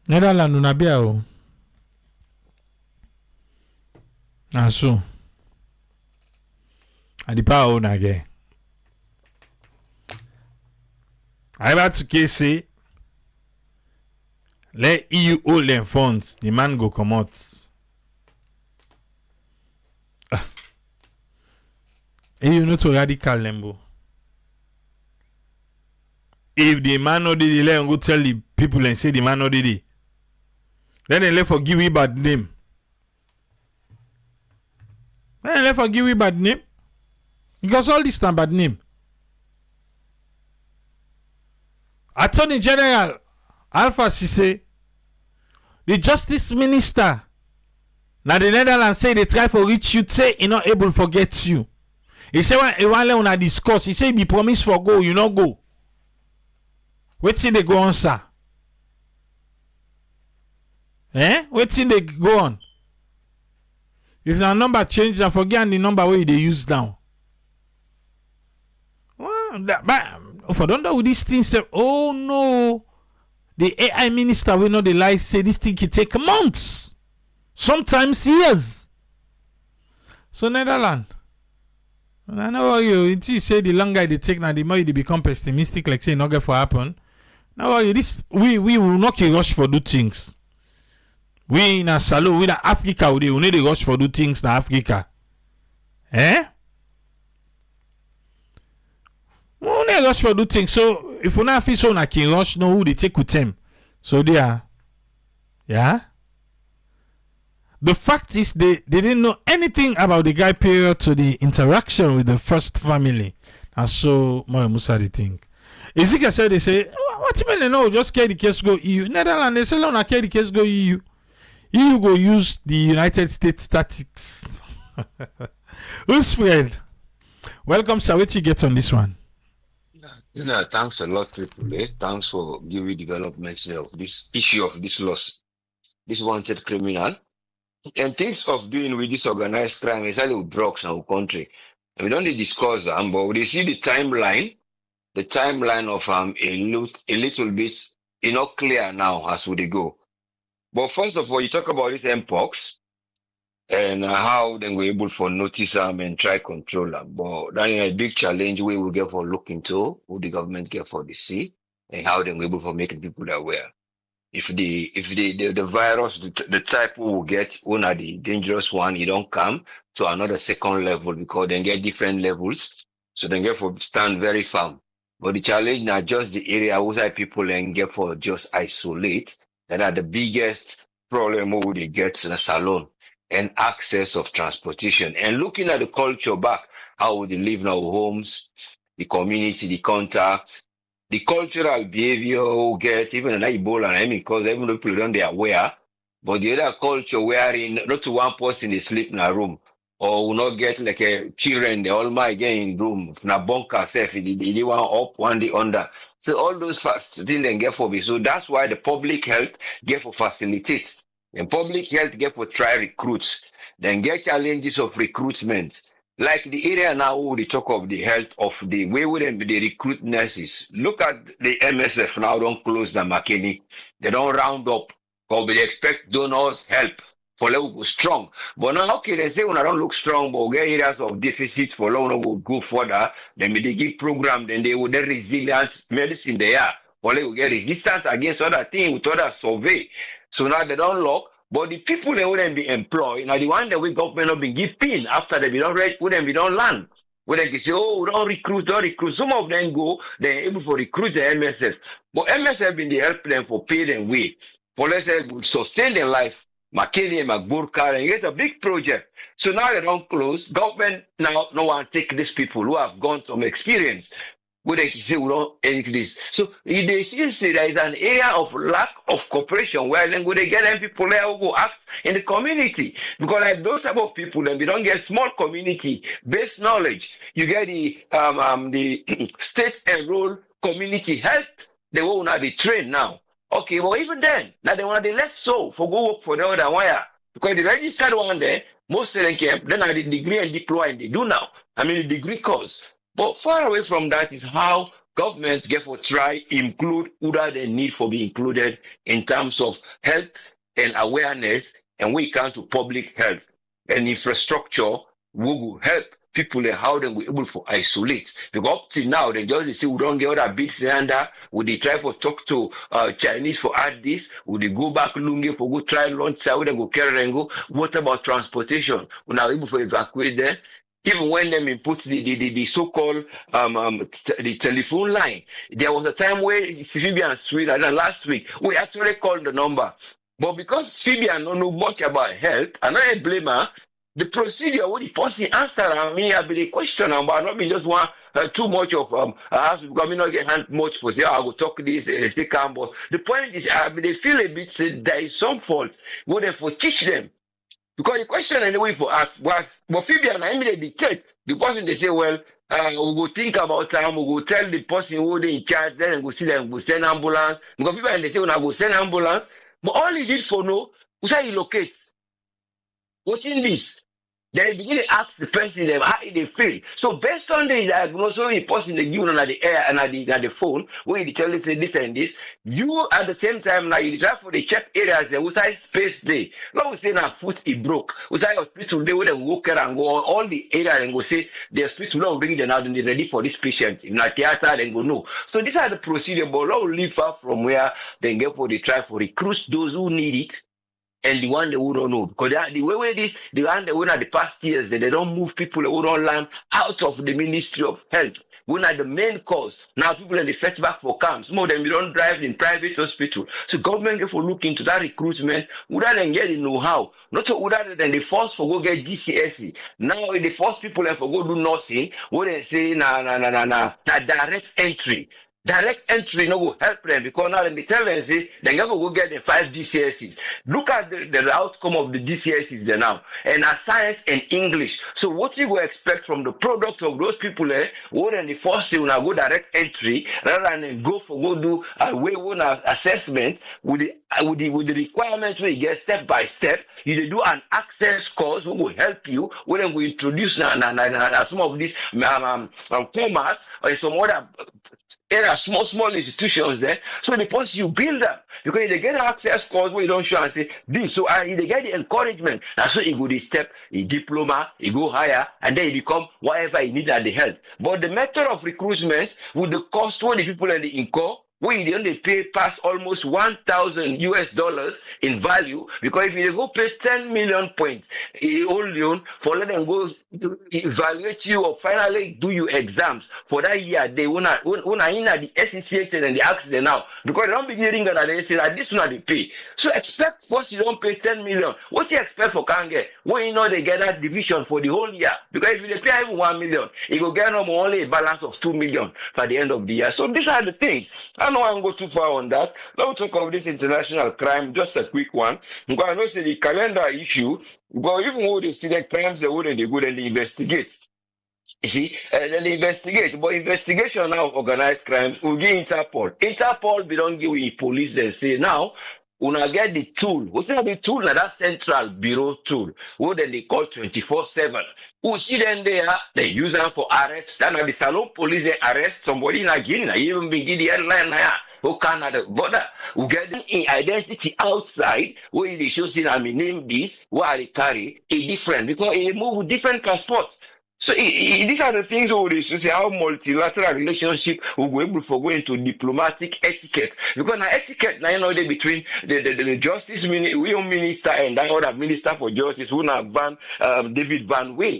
Netherlands una bia o. So. And the power on again. I about to say let EU hold them funds, the man go come out. You know to radical lembo. If the man no did it, let him go tell the people and say the man no did it. Then they left for give you bad name. Because all this time bad name. Attorney General Alpha Sisse, the Justice Minister, now the Netherlands say they try for reach you, say he not able to forget you. He say when una discuss, he say be promise for go, you not go. Wait till they go on, sir. Wait till they go on. If the number change, I forget the number where they use now. Well, but if I don't know with this thing, say, oh no, the AI minister will know the lie, say this thing can take months, sometimes years. So Netherlands, I know you say the longer they take now, the more they become pessimistic, like say not going to happen. Now this we will not rush for do things. We in a salon, we in Africa, we need to rush for do things in Africa. We need rush for do things. So if we not feel so, I can rush. No, who they take with them. So they are, yeah. The fact is they didn't know anything about the guy prior to the interaction with the first family. And so more Musa they think. Ezekiel said they say, what you mean? No, just carry the case go EU. Netherlands they say no, carry the case go EU. EU go use the United States statistics. Who's friend? Welcome, sir. What you get on this one? Yeah, thanks a lot, Triple A. Thanks for giving developments of this issue of this loss, this wanted criminal. And things of doing with this organized crime, especially with drugs in our country. And we don't discuss them, but we see the timeline of a little bit, clear now as we go. But first of all, you talk about this Mpox and how they were able to notice them and try control them. But that is a big challenge we will get for look into, who the government get for the sea, and how they were able for making people aware. If the virus, the type we will get, one of the dangerous one, you don't come to another second level because they get different levels. So they get for stand very firm. But the challenge now just the area outside people and get for just isolate. That are the biggest problem we will get in a salon and access of transportation. And looking at the culture back, how we live in our homes, the community, the contacts, the cultural behavior we get, even in Ebola, I mean, because even though people don't they aware, but the other culture wherein not to one person is sleep in a room, or will not get like a children, they all might get in room, na bunker self, the one up, one the under. So all those fast things then get for me. So that's why the public health get for facilitate. And public health get for try recruits. Then get challenges of recruitment. Like the area now we talk of the health of the way we them the recruit nurses. Look at the MSF now don't close the McKinney. They don't round up. Because they expect donors help for level go strong. But now okay, they say when I don't look strong, but we get areas of deficit for long will go further. Then they give program, then they will get resilience medicine there. For level get resistance against other things with other survey. So now they don't lock. But the people that wouldn't be employed, now the one that we government not been give pin after they be don't ready, wouldn't be don't land. When they say, oh, don't recruit. Some of them go, they're able to recruit the MSF. But MSF been they help them for pay them way. For let's say sustain their life. McKinney and McBurka and get a big project. So now they don't close. Government now no one take these people who have gone some experience. Where they say we don't end this. So if they see there is an area of lack of cooperation where then go they get them people there who go act in the community. Because like those type of people, then we don't get small community based knowledge. You get the state enrolled community health, they will not be trained now. Okay, well even then, now they want the left so for go work for the other wire. Because the registered one there, most of them came, then are the degree and diploma and they do now. I mean the degree course. But far away from that is how governments get for try include who that they need for be included in terms of health and awareness and we come to public health and infrastructure will help people and how they will able to isolate. Because up till now they just say we don't get other big cylinder, would they try for talk to Chinese for add this, would they go back Lungi for go try launch side, would they go carry and go, what about transportation? We're not able to evacuate them. Even when them put the so-called the telephone line, there was a time where Phoebe and Sweden last week we actually called the number, but because Phoebe don't know much about health, and I blame her, the procedure what the person answer and me I be the question about not be just one too much of I have to because me not get hand much for say I will talk this take on, but the point is I be they feel a bit say there is some fault what they for teach them. Because the question anyway for ask was, but Phoebe and I immediately dictate the person they say, well, we go think about time, we go tell the person who they in charge, then we go see them, we send ambulance. Because people and they say, when I go send ambulance, but all he did for no, we say he locates. Watching this, then begin to ask the person them how they feel. So based on the diagnosis, the person they give on the air and at the phone, where you tell say this and this, you at the same time now you try for the check areas and we say space day. Now we say now foot it broke. We say hospital they would walk around and go on all the area and go say the hospital now bring them out and they ready for this patient. In a theater then go no. So these are the procedure, but now leave far from where they get for the try for recruit those who need it. And the one they who don't know. Because the way this, the one they win at the past years, that they don't move people who don't land out of the Ministry of Health. We're not the main cause. Now people in the first back for camps. Some of them we don't drive in private hospital. So government get for look into that recruitment, without them get the know-how. Not other than the force for go get GCSE. Now the force people and for go do nursing, what they say direct entry. Direct entry no go help them because now they tell them say they never go get the 5 GCSEs. Look at the outcome of the GCSEs there now, and science and English. So what you go expect from the product of those people more than the first thing when go direct entry rather than go do a way one assessment with the requirements where you get step by step. You do an access course who will help you when we introduce some of these formats or some other. There are small institutions there. So the point you build up because they get access course where you don't show and say this. So they get the encouragement. That's so you go the step, a diploma, you go higher, and then you become whatever you need at the health. But the method of recruitment with the cost when the people and the income, we only pay past almost 1,000 US dollars in value, because if you go pay 10 million points a whole loan for let them go to evaluate you or finally do you exams for that year, they wanna in the SECH and the accident now, because they don't be getting that they say that this one they pay. So expect once you don't pay 10 million, what you expect for Kange when you know they get that division for the whole year? Because if you pay even 1 million, it will get them only a balance of 2 million by the end of the year. So these are the things. I don't want to go too far on that. Let me talk of this international crime, just a quick one. Because I know say the calendar issue, but even though they see the crimes, they wouldn't they go and they investigate. You see, then they investigate. But investigation now of organized crimes will give Interpol. Interpol, we don't give the police, they say now, una get the tool. What's the tool? Now that central bureau tool. What then they call 24/7. Who see them there, they use them for arrest. And the Salon police they arrest somebody in Guinea, even begin the airline here. Who can at the border, who get them in identity outside, where they show see I mean name this, where they carry a different because they move with different transports. So these are the things we will say how multilateral relationship will be able to go into diplomatic etiquette. Because now etiquette now you know between the justice minister and that other minister for justice who now David Van Will.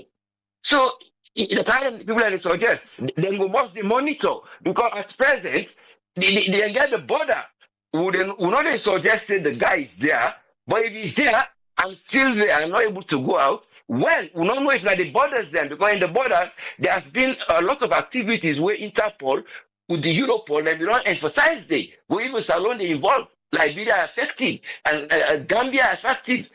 So the time people that suggest then we must monitor because at present they get the border. We not they suggest that the guy is there, but if he's there, I'm still there, I'm not able to go out. Well, we don't know if like the borders then, because in the borders there has been a lot of activities where Interpol with the Europol and we don't emphasize they. We even Salon they involved. Liberia affected and Gambia affected.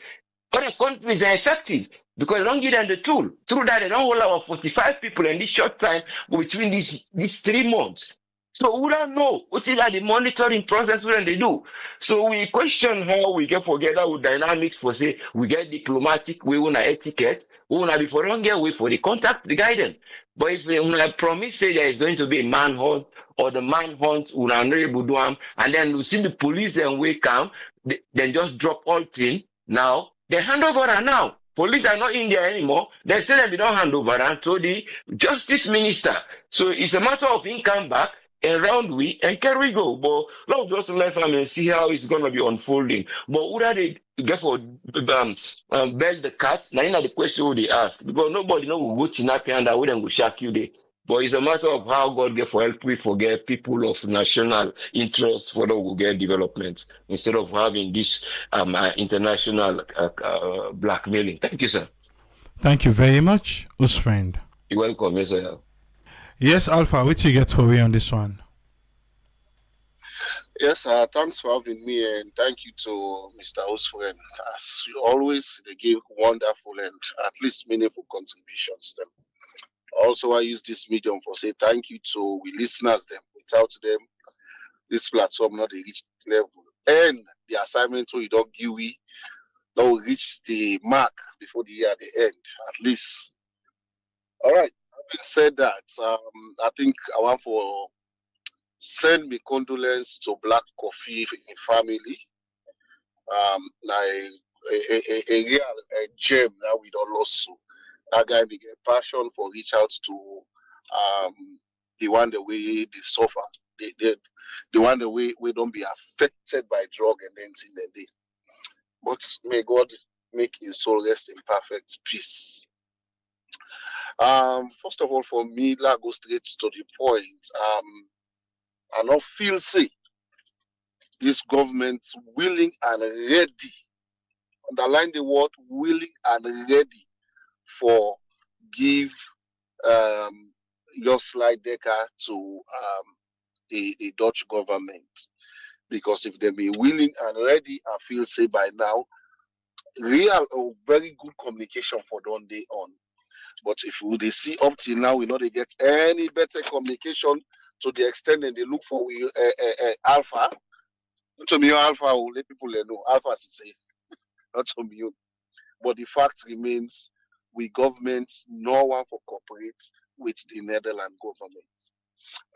Other countries are effective because they don't give them the tool. Through that, they don't hold about 45 people in this short time between these 3 months. So we don't know what is like the monitoring process when they do. So we question how we can forget our dynamics for say we get diplomatic, we want etiquette, we want before don't get way for the contact, the guidance. But if we promise say there is going to be a manhunt or the manhunt we are not able to do them, and then we see the police and we come, then just drop all thing. Now they hand over her now. Police are not in there anymore. They say that we don't hand over her to the justice minister. So it's a matter of income back and round we and can we go. But let's just let them and see how it's gonna be unfolding. But would they get for bell the cat? Now you know the question they ask because nobody know who go up and that wouldn't go shack you there. But it's a matter of how God get for help we forget people of national interest for the will get developments instead of having this international blackmailing. Thank you, sir. Thank you very much, us friend. You're welcome, yes, sir. Yes, Alpha, what you get for me on this one? Yes, thanks for having me, and thank you to Mr. Osfren. As always, they give wonderful and at least meaningful contributions. Them. Also, I use this medium for say thank you to we listeners. Them without them, this platform not reach level, and the assignment we don't give we don't reach the mark before the year the end at least. All right. Having said that, I think I want for send me condolence to Black Coffee family. Like a real gem that we don't lose. So that guy began passion for reach out to the one the way they suffer. The one the way we don't be affected by drug and then in the day. But may God make his soul rest in perfect peace. First of all, for me, let's go straight to the point. I not feel say this government willing and ready, underline the word willing and ready for give your slide decker to the Dutch government. Because if they be willing and ready, I feel say by now, real very good communication for one day on. But if they see up till now, we know they get any better communication to the extent that they look for alpha. Not to me, alpha will let people know. Alpha is safe. Not to me. But the fact remains, we government, no one for cooperate with the Netherlands government.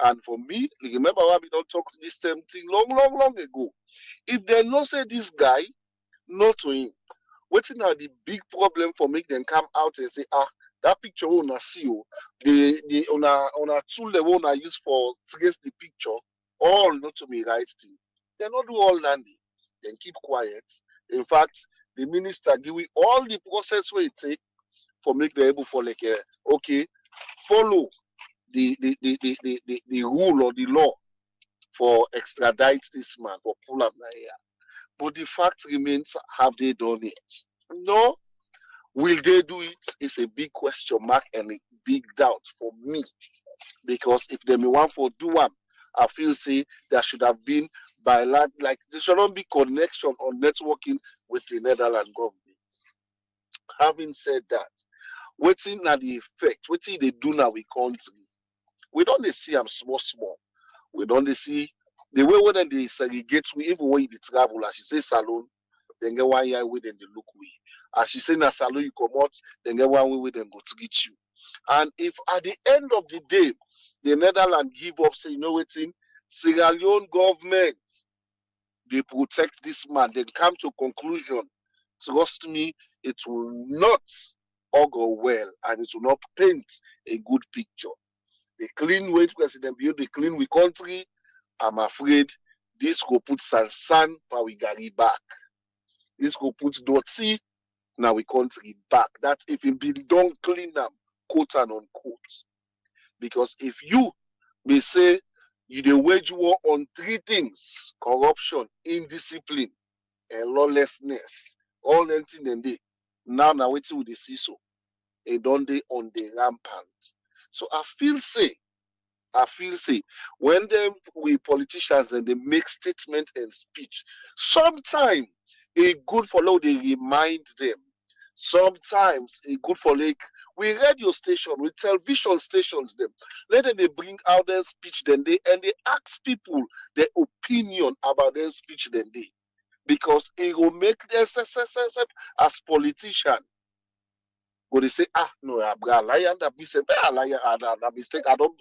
And for me, remember why we don't talk this same thing long ago. If they not say this guy, not to him, what's now the big problem for make them come out and say, that picture on a CEO, the on a tool they want to use for trace the picture, all not to be right thing. They not do all landing. Then keep quiet. In fact, the minister give we all the process where it take for make the able for like okay, follow the rule or the law for extradite this man for pull up here. But the fact remains, have they done it? No. Will they do it? It's a big question mark and a big doubt for me. Because if they may want for do one, I feel say there should have been bilateral, like there should not be connection or networking with the Netherlands government. Having said that, waiting at the effect, waiting they do now with country. We don't they see them small small. We don't they see the way when they segregate we even when you travel, as you say salon, then get 1 year with them they look we. As you say na salon you come out, then get 1 way with them go treat you. And if at the end of the day the Netherlands give up, say you know waiting, Sierra Leone government they protect this man, they come to conclusion. Trust me, it will not all go well and it will not paint a good picture. The clean way president build the clean we country, I'm afraid this will put Sansan Pawigari back. This will put Dotsi now we country back. That if it been done clean them, quote and unquote. Because if you may say you dey wage war on 3 things: corruption, indiscipline, and lawlessness, all anything then they now waiting with the see so. They don't they on the rampant. So I feel say when them we politicians and they make statement and speech, sometimes it good for how they remind them. Sometimes it good for like we radio station, we television stations them. Let them they bring out their speech then they and they ask people their opinion about their speech then they because it will make them as politician. Go they say, ah, no, I'm a liar, that be say, a liar, that mistake. I don't,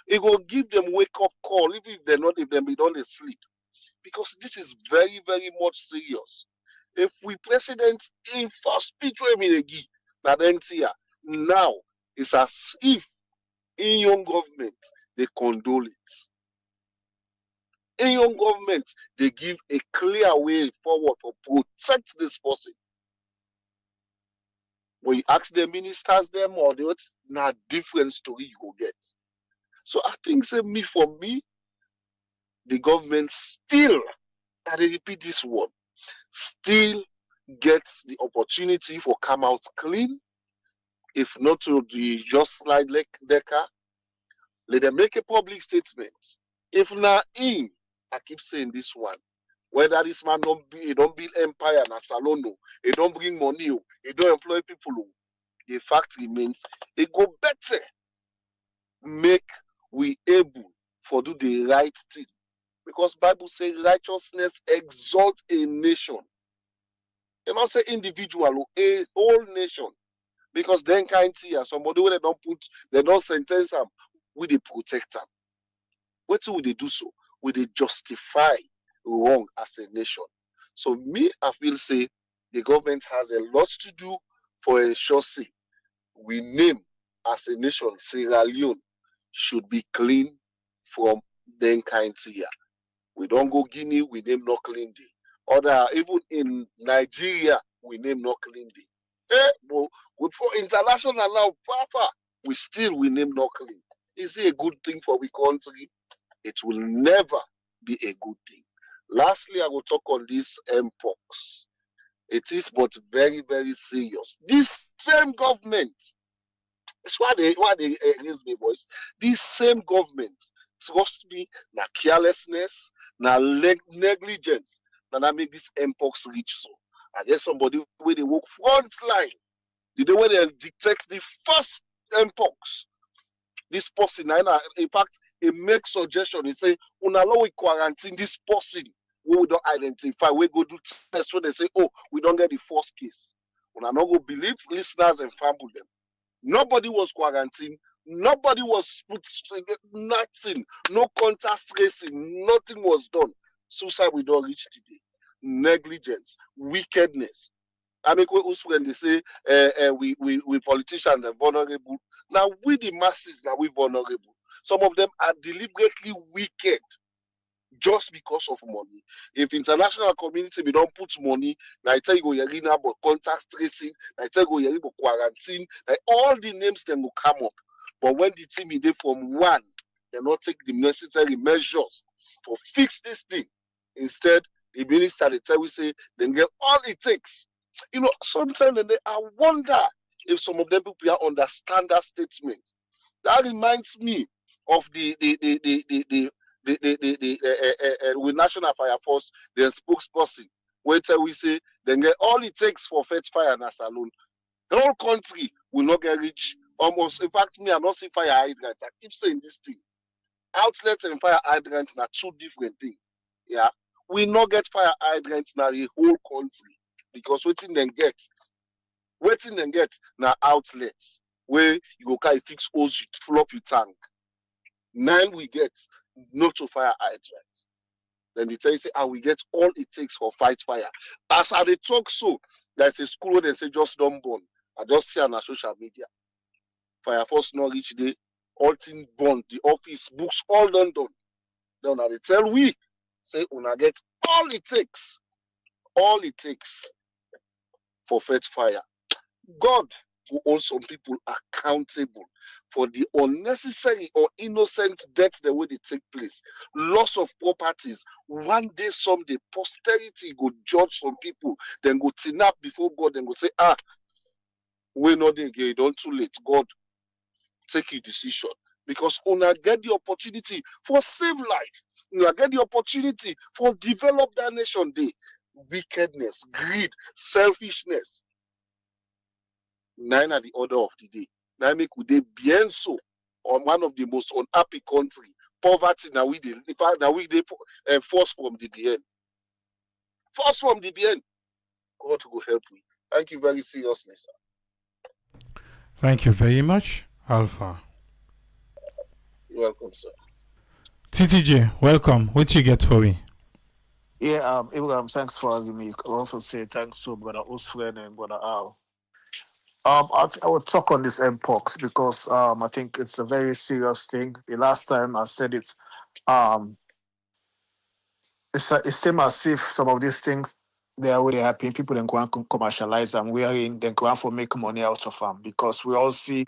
it will give them wake up call, even if they're not, if they don't sleep. Because this is very, very much serious. If we president in first speech, that here, now it's as if in young government they condole it. In young government, they give a clear way forward for protect this person. When you ask the ministers them or the what, now different story you will get. So I think say for me, the government still, and I repeat this word, still gets the opportunity for come out clean, if not to the just slide like Deca, let them make a public statement. If not in, I keep saying this one. Whether this man don't build empire na salono, he don't bring money, he don't employ people. The fact remains, it go better make we able for do the right thing. Because Bible says righteousness exalt a nation. It not say individual, a whole nation. Because then kind here, somebody where they don't sentence them, we they protect them. What will they do so? Will they justify wrong as a nation? So me, I feel say the government has a lot to do for ensure say we name as a nation Sierra Leone should be clean from then kind here. We don't go Guinea, we name not clean day. Other even in Nigeria, we name not clean day. But good for international now, Papa, we name not clean. Is it a good thing for we country? It will never be a good thing. Lastly, I will talk on this Mpox. It is but very, very serious. This same government, it's why they raise me voice. This same government, trust me, na carelessness, na negligence, that make this Mpox reach so. I guess somebody where they work front line, the day when they detect the first Mpox, this person, in fact, he makes suggestion. He say, "Una know we quarantine this person we don't identify. We go do test when they say, oh, we don't get the first case. Una no go believe listeners and family them. Nobody was quarantined. Nobody was put nothing. No contact tracing. Nothing was done. Suicide we don't reach today. Negligence, wickedness. I mean, when they say we politicians are vulnerable, now we the masses now we vulnerable. Some of them are deliberately wicked. just because of money. If international community we don't put money, like tell you go yarina about contact tracing, like tell you go yarina about quarantine, like all the names then will come up. But when the team is there from one, they not take the necessary measures for fix this thing. Instead, the minister they tell we say then get all it takes. Sometimes I wonder if some of them people understand that statement. That reminds me of the with National Fire Force, the spokesperson, where we say then get all it takes for fetch fire and alone. The whole country will not get rich. Almost, in fact, me, I'm not seeing fire hydrants. I keep saying this thing. Outlets and fire hydrants are two different things. Yeah. We not get fire hydrants now the whole country. Because waiting and get now outlets where you go carry fix hose, you fill up your tank. 9 we get not to fire hydrants. Then they tell you say, we get all it takes for fight fire. As I they talk so, there's a school where they say just don't burn. I just see on our social media. Fire Force not reach day, all things burn, the office, books, all done. Then now they tell we, say una get all it takes for fight fire. God will hold some people accountable for the unnecessary or innocent deaths the way they take place, loss of properties. One day, someday, posterity go judge some people, then go tin up before God, then go say, we not there again, don't too late. God, take your decision. Because una get the opportunity for save life. Una get the opportunity for develop that nation day. Wickedness, greed, selfishness. 9 at the order of the day. Now make we dey bien so on one of the most unhappy country. Poverty now we dey force from the BN. Force from the BN. God will help me. Thank you very seriously, sir. Thank you very much, Alpha. You're welcome, sir. TTJ, welcome. What you get for me? Yeah, Abraham, thanks for having me. I also say thanks to Brother Osfren and Brother Al. I will talk on this Mpox because I think it's a very serious thing. The last time I said it, it seems as if some of these things they are really happy. People then go and commercialize them. We are in then go and for make money out of them because we all see.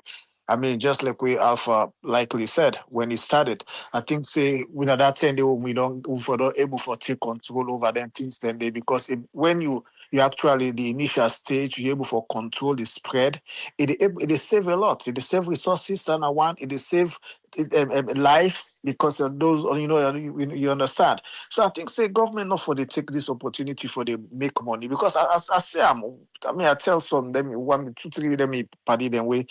I mean, just like we Alpha likely said when it started, I think say with that time we don't we not able to take control over them things then they because when you actually the initial stage you're able to control the spread, it save a lot. It save resources and I want it save lives because of those you understand. So I think say government not for they take this opportunity for they make money because I say I mean I tell some them 1, 2, 3 them party them way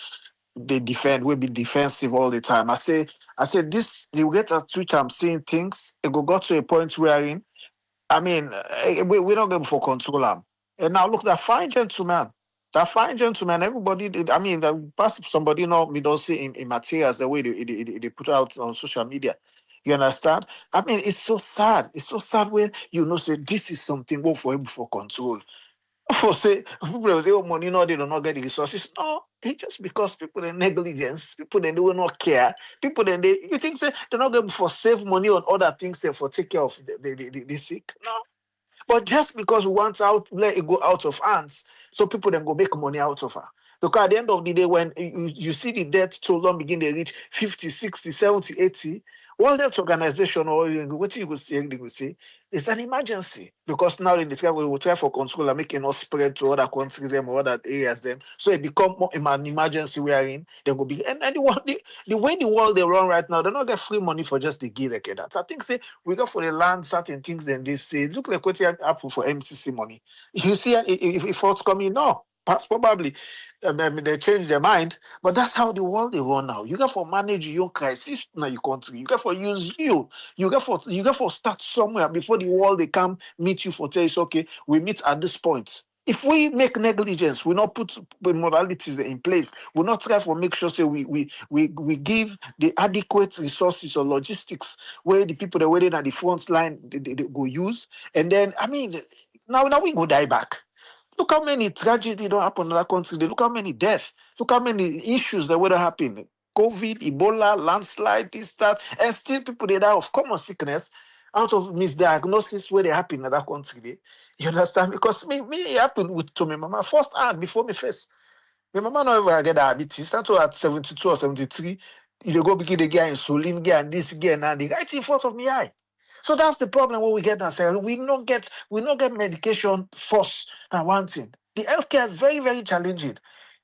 they defend, will be defensive all the time. I say this the rate at which I'm seeing things, it got to a point wherein I mean we're not going for control them. And now look that fine gentleman. That fine gentleman, everybody did. I mean, the past somebody we don't see in materials the way they put out on social media. You understand? I mean, it's so sad. It's so sad when say this is something worth for him for control. For say people will say, oh, money, no, they do not get the resources. No, it's just because people are negligence, people they do not care, people then you think say they're not going for save money on other things say, for take care of the sick. No. But just because we want out, let it go out of hands, so people then go make money out of her. Because at the end of the day, when you see the death toll don't begin to reach 50, 60, 70, 80, World Health Organization or what you will say, they will say, it's an emergency. Because now they discover we will try for control and make it not spread to other countries them or other areas them. So it become more an emergency we are in. They will be and the way the world they run right now, they don't get free money for just the gear like that. So I think say we go for the land certain things, then they say look like what happen for MCC money. You see if forthcoming, no. Probably they change their mind, but that's how the world they run now. You got for manage your own crisis now your country. You got for use you got for start somewhere before the world they come meet you for tell you okay, we meet at this point. If we make negligence, we not put modalities in place, we not try for make sure say we give the adequate resources or logistics where the people that are waiting at the front line they go use, and then I mean now we go die back. Look how many tragedy don't happen in other countries. Look how many deaths. Look how many issues that would happen. COVID, Ebola, landslide, this, that, and still people they die of common sickness. out of misdiagnosis where they happen in that country. You understand? Because me it happened to me mama first hand before me first. My mama no ever get diabetes. That's why at 72 or 73, you go begin to get insulin, get and this, get and the right in front of me eye. So that's the problem when we get ourselves. We not get medication first and one thing. The healthcare is very, very challenging.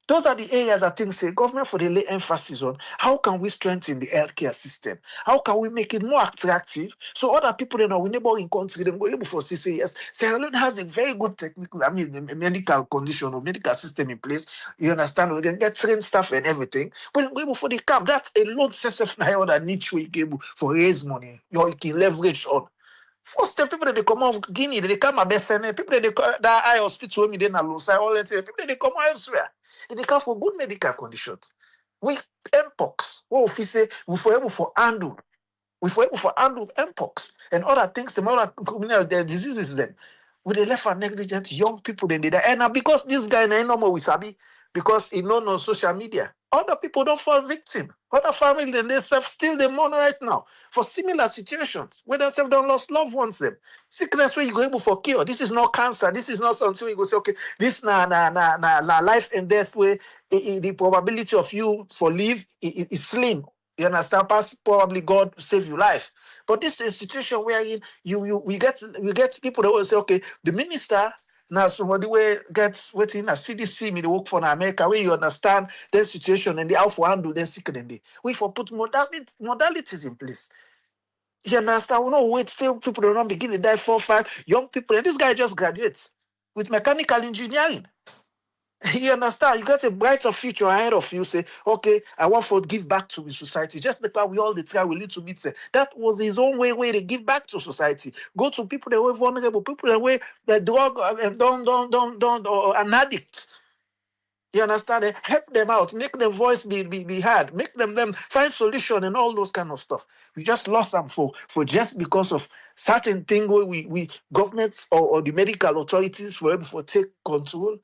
Those are the areas I think say government for the lay emphasis on how can we strengthen the healthcare system? How can we make it more attractive so other people in our neighboring country them go able for say yes. Sierra Leone has a very good technical, medical condition or medical system in place. You understand? We can get trained staff and everything. But we able for the camp, that's a lot of other niche we able for raise money. You can leverage on. First time people that they come out of Guinea, they come at Bessene, people that they that eye hospital when they na Lusa, all that people that they come elsewhere. They come for good medical conditions. We Mpox, what we say we for able for handle. We for able for handle Mpox and other things, the other communal diseases them. We they left for negligent young people then they die. And now because this guy na no more we sabi because he know no social media. Other people don't fall victim. Other family then they self still the money right now for similar situations where they self don't lost loved ones them. Sickness where you go able for cure. This is not cancer. This is not something you go say, okay, this na life and death where the probability of you for live is slim. You understand? Pass probably God save your life. But this is a situation where we get people that will say, okay, the minister now somebody where gets waiting a CDC me the work for America where you understand their situation and the how for handle their sick and we for put modalities in place. You understand? We don't wait still people don't begin to die 4 5 young people and this guy just graduates with mechanical engineering. You understand? You got a brighter future ahead of you. Say, okay, I want to give back to the society. Just like how we all the time we little bit say that was his own way to give back to society. Go to people that were vulnerable, people that were the drug don't an addict. You understand? Help them out, make their voice be heard, make them find solution and all those kind of stuff. We just lost them for just because of certain thing where we governments or the medical authorities were able to take control.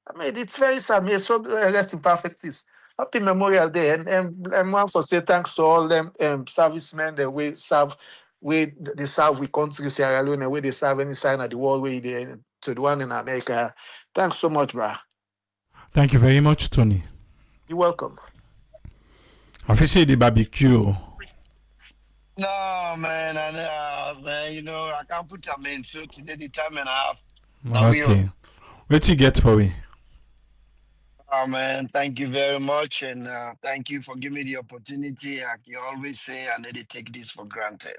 I mean, it's very sad. May so rest in perfect peace. Happy Memorial Day, and want to say thanks to all them servicemen that we serve, they serve with country Sierra Leone, where they serve any sign of the world, where they to the one in America. Thanks so much, brah. Thank you very much, Tony. You're welcome. I feel say the barbecue. No, man, man, I can't put them in. So today the time and a half. Now we Okay. What you get for me? man, thank you very much, and thank you for giving me the opportunity. Like you always say, I need to take this for granted.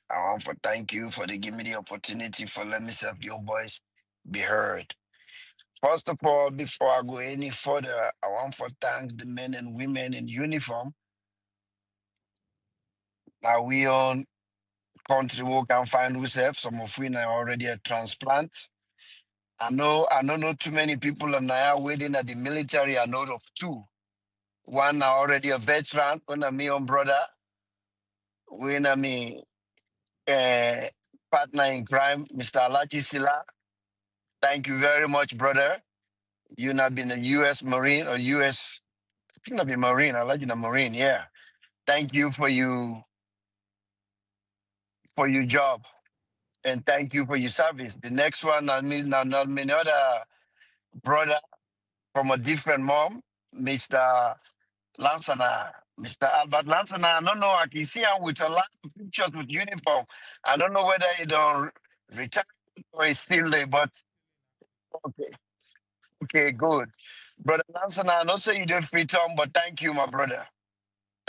I want to thank you for giving me the opportunity for let me help your voice be heard. First of all, before I go any further, I want to thank the men and women in uniform. Now we on country who can find ourselves. Some of we are already a transplant. I don't know too many people are now waiting at the military. I know of two. One are already a veteran, one are me own brother, one are me partner in crime, Mr. Alachi Sila. Thank you very much, brother. You have been a US Marine or US, I think I've been Marine, I like you a Marine, yeah. Thank you for your job and thank you for your service. The next one, I mean, not many other brother from a different mom, Mr. Lansana, Mr. Albert Lansana. I don't know. I can see him with a lot of pictures with uniform. I don't know whether he don't retire or he's still there, but okay. Okay, good. Brother Lansana, I know say you did free time, but thank you, my brother.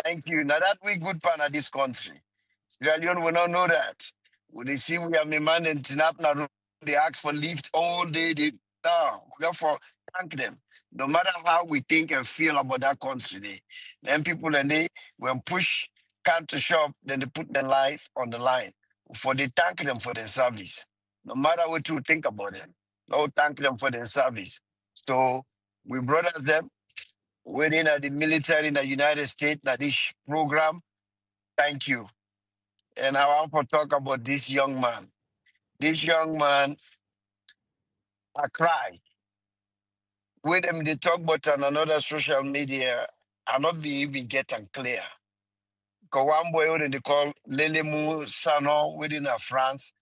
Thank you. Now that we good pan of this country. Sierra Leone will not know that. When they see we have a man in Tinap, they ask for lift all day. No, therefore, thank them. No matter how we think and feel about that country, then people and they, when push come to shop, then they put their life on the line. For they thank them for their service. No matter what you think about them, no thank them for their service. So we brothers them within the military in the United States, that this program, thank you. And I want to talk about this young man. This young man, I cry. With them, they talk about on another social media, I not be even getting clear. one boy when they call Lelemu Sano within France.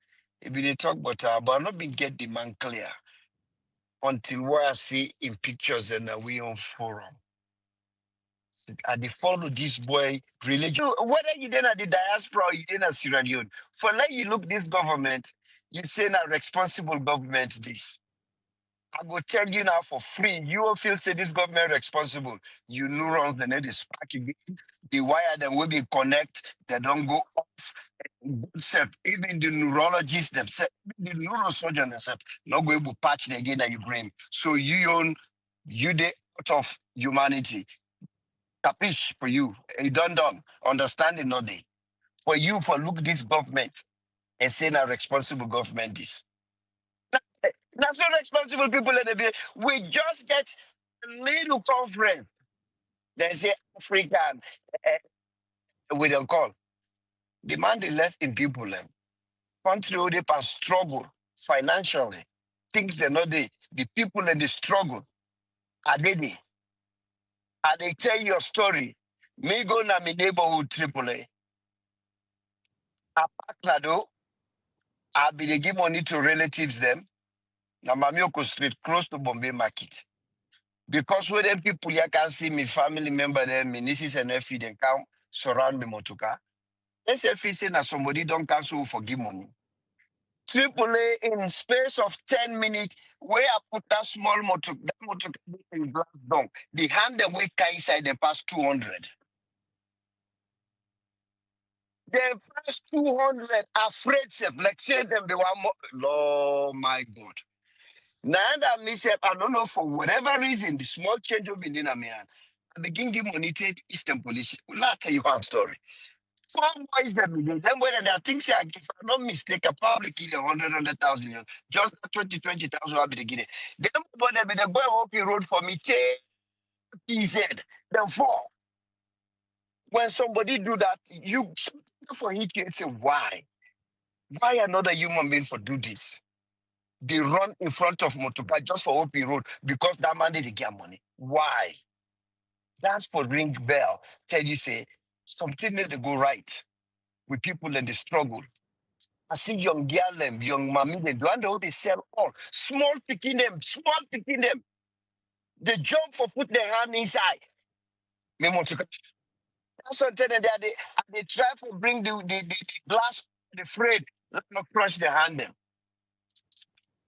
If they talk but not been get the man clear until what I see in pictures and we on forum. And they follow this boy religion. Whether you then at the diaspora or you then at Sierra Leone, for like you look this government, you say now responsible government this. I go tell you now for free, you will feel say this government responsible. You neurons, the net is spark again. The wire them will be connect, they don't go off. Good self, even the neurologists themselves, even the neurosurgeon themselves, not going to patch it again at your brain. So you the out of humanity. Capish for you. It done. Understanding not day. For you, for look this government and say now responsible government is. That's not responsible people in the day. We just get a little conference. They say African, we don't call. The man they left in people, country where they can struggle financially. Things they're not there. The people in the struggle are they there? And they tell your story. Me go na my neighborhood AAA. I partner though. I be they give money to relatives them. Na Mamioko Street, close to Bombay Market. Because when them people here can see me family member them, my nieces and nephew, they come surround me motoka. Let's say na somebody don't cancel for give money. AAA in space of 10 minutes, where I put that motor in glass down. The hand them we carry inside the past 200. They past 200 afraid self, like say them they want more. Oh my God. Now that me say, I don't know for whatever reason, the small change will be in a man. I begin give money to Eastern Police. Will I tell you one story? Some boys them when they think say if I'm not mistake, I probably kill 100,000. Just 20,000 I'll be the guinea. Them boy they be the boy walking road for me, take PZ, then fall. When somebody do that, you for hit you and say, why? Why another human being for do this? They run in front of motorbike just for OP road because that man didn't get money. Why? That's for ring bell. Tell you say something need to go right with people in the struggle. I see young girl them, young mommy them, they sell all. Small picking them. They jump for put their hand inside. Me motorbike. That's something that they try to bring the glass, the frame, not crush the hand them.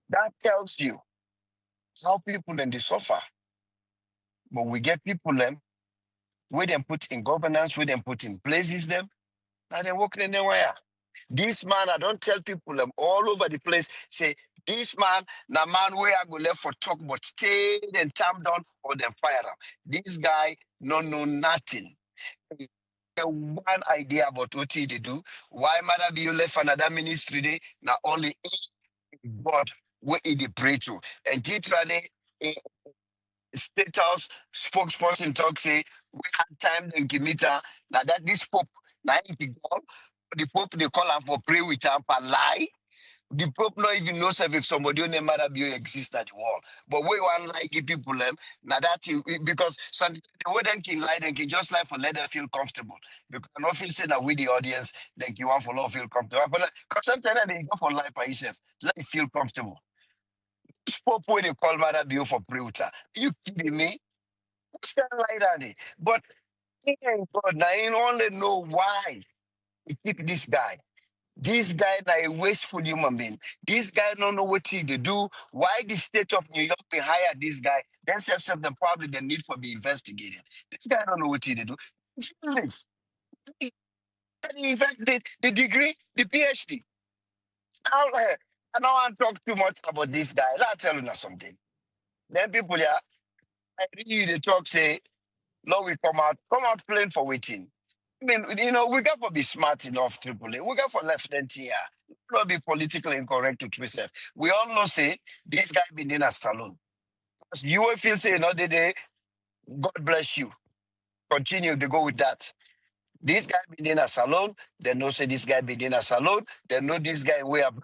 That tells you how people then they suffer. But we get people them, we them put in governance, we them put in places them, and they working in their way. This man, I don't tell people them all over the place, say, this man, na man where I go left for talk, but stay and tam down or then fire him. This guy no know nothing. One idea about what he do. Why mother be you left another ministry day? Now only God where he pray to. And literally State House spokesperson talk say we had time then Kimita. Now that this Pope now he call the Pope they call him for pray with him and lie. The Pope not even knows if somebody on the mother exists at the wall. But we want like people them now that because some the way them can lie, they can just lie for let them feel comfortable. Because not feel say that with the audience, then you want for love feel comfortable. But because sometimes they go for lie by yourself, let me feel comfortable. This Pope when they call mother for pray with her. You kidding me? What's that like that? But thank God, now you only know why we keep this guy. This guy na a wasteful human being. This guy don't know what he do. Why the state of New York they hire this guy? That's just the problem the need for be investigated. This guy don't know what he do. Feelings. And in fact, the degree, the PhD. I don't want to talk too much about this guy. Let me tell you something. Then people here, I read the talk say, no, we come out playing for waiting. I mean, we got to be smart enough, AAA. We got for left-hand here. Not be politically incorrect to twist it. We all know, say, this guy been in a salon. You will feel, say, day, God bless you. Continue to go with that. This guy been in a salon. They know, say, this guy been in a salon. They know this guy way abroad.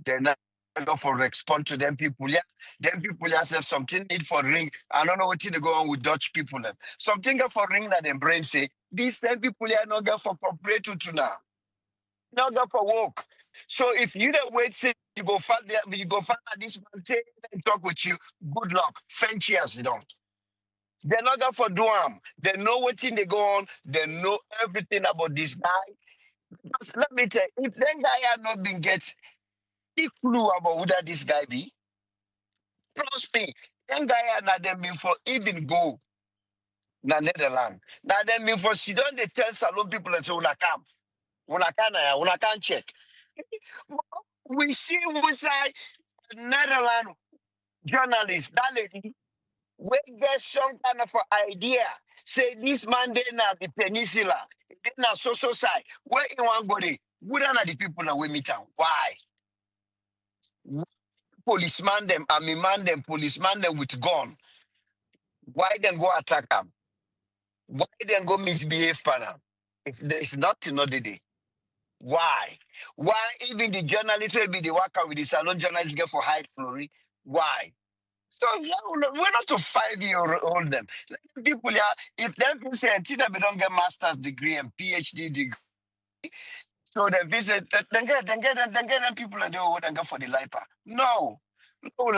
They're not go for respond to them people. Yeah, them people have something need for ring. I don't know what to go on with Dutch people. Something for ring that them brain say, These 10 people here not going for corporate to now. Not going for work. So if you don't wait, say you go find this man say and talk with you, good luck. French years, you don't. They're not going for do They know what thing they go on. They know everything about this guy. Because let me tell you, if that guy had not been get any clue about who that this guy be, trust me, that guy had not them before even go na Netherlands. Now them before she don't they tell salon people and say una can check. We see we say Netherlands journalist, that lady, we get some kind of an idea. Say this man they na the peninsula, they na so side. Where in one body, we don't the people that we meet town. Why? Policeman them, army man them, policeman them with gun. Why then go attack them? Why then go misbehave for them? If not, not the day. Why? Why even the journalists will be the worker with the salon journalists get for high glory? Why? So yeah, we're not to 5-year-old them. People, yeah, if them people say until they don't get master's degree and PhD degree, so they visit, then get them people and they will go for the lifer. No. No,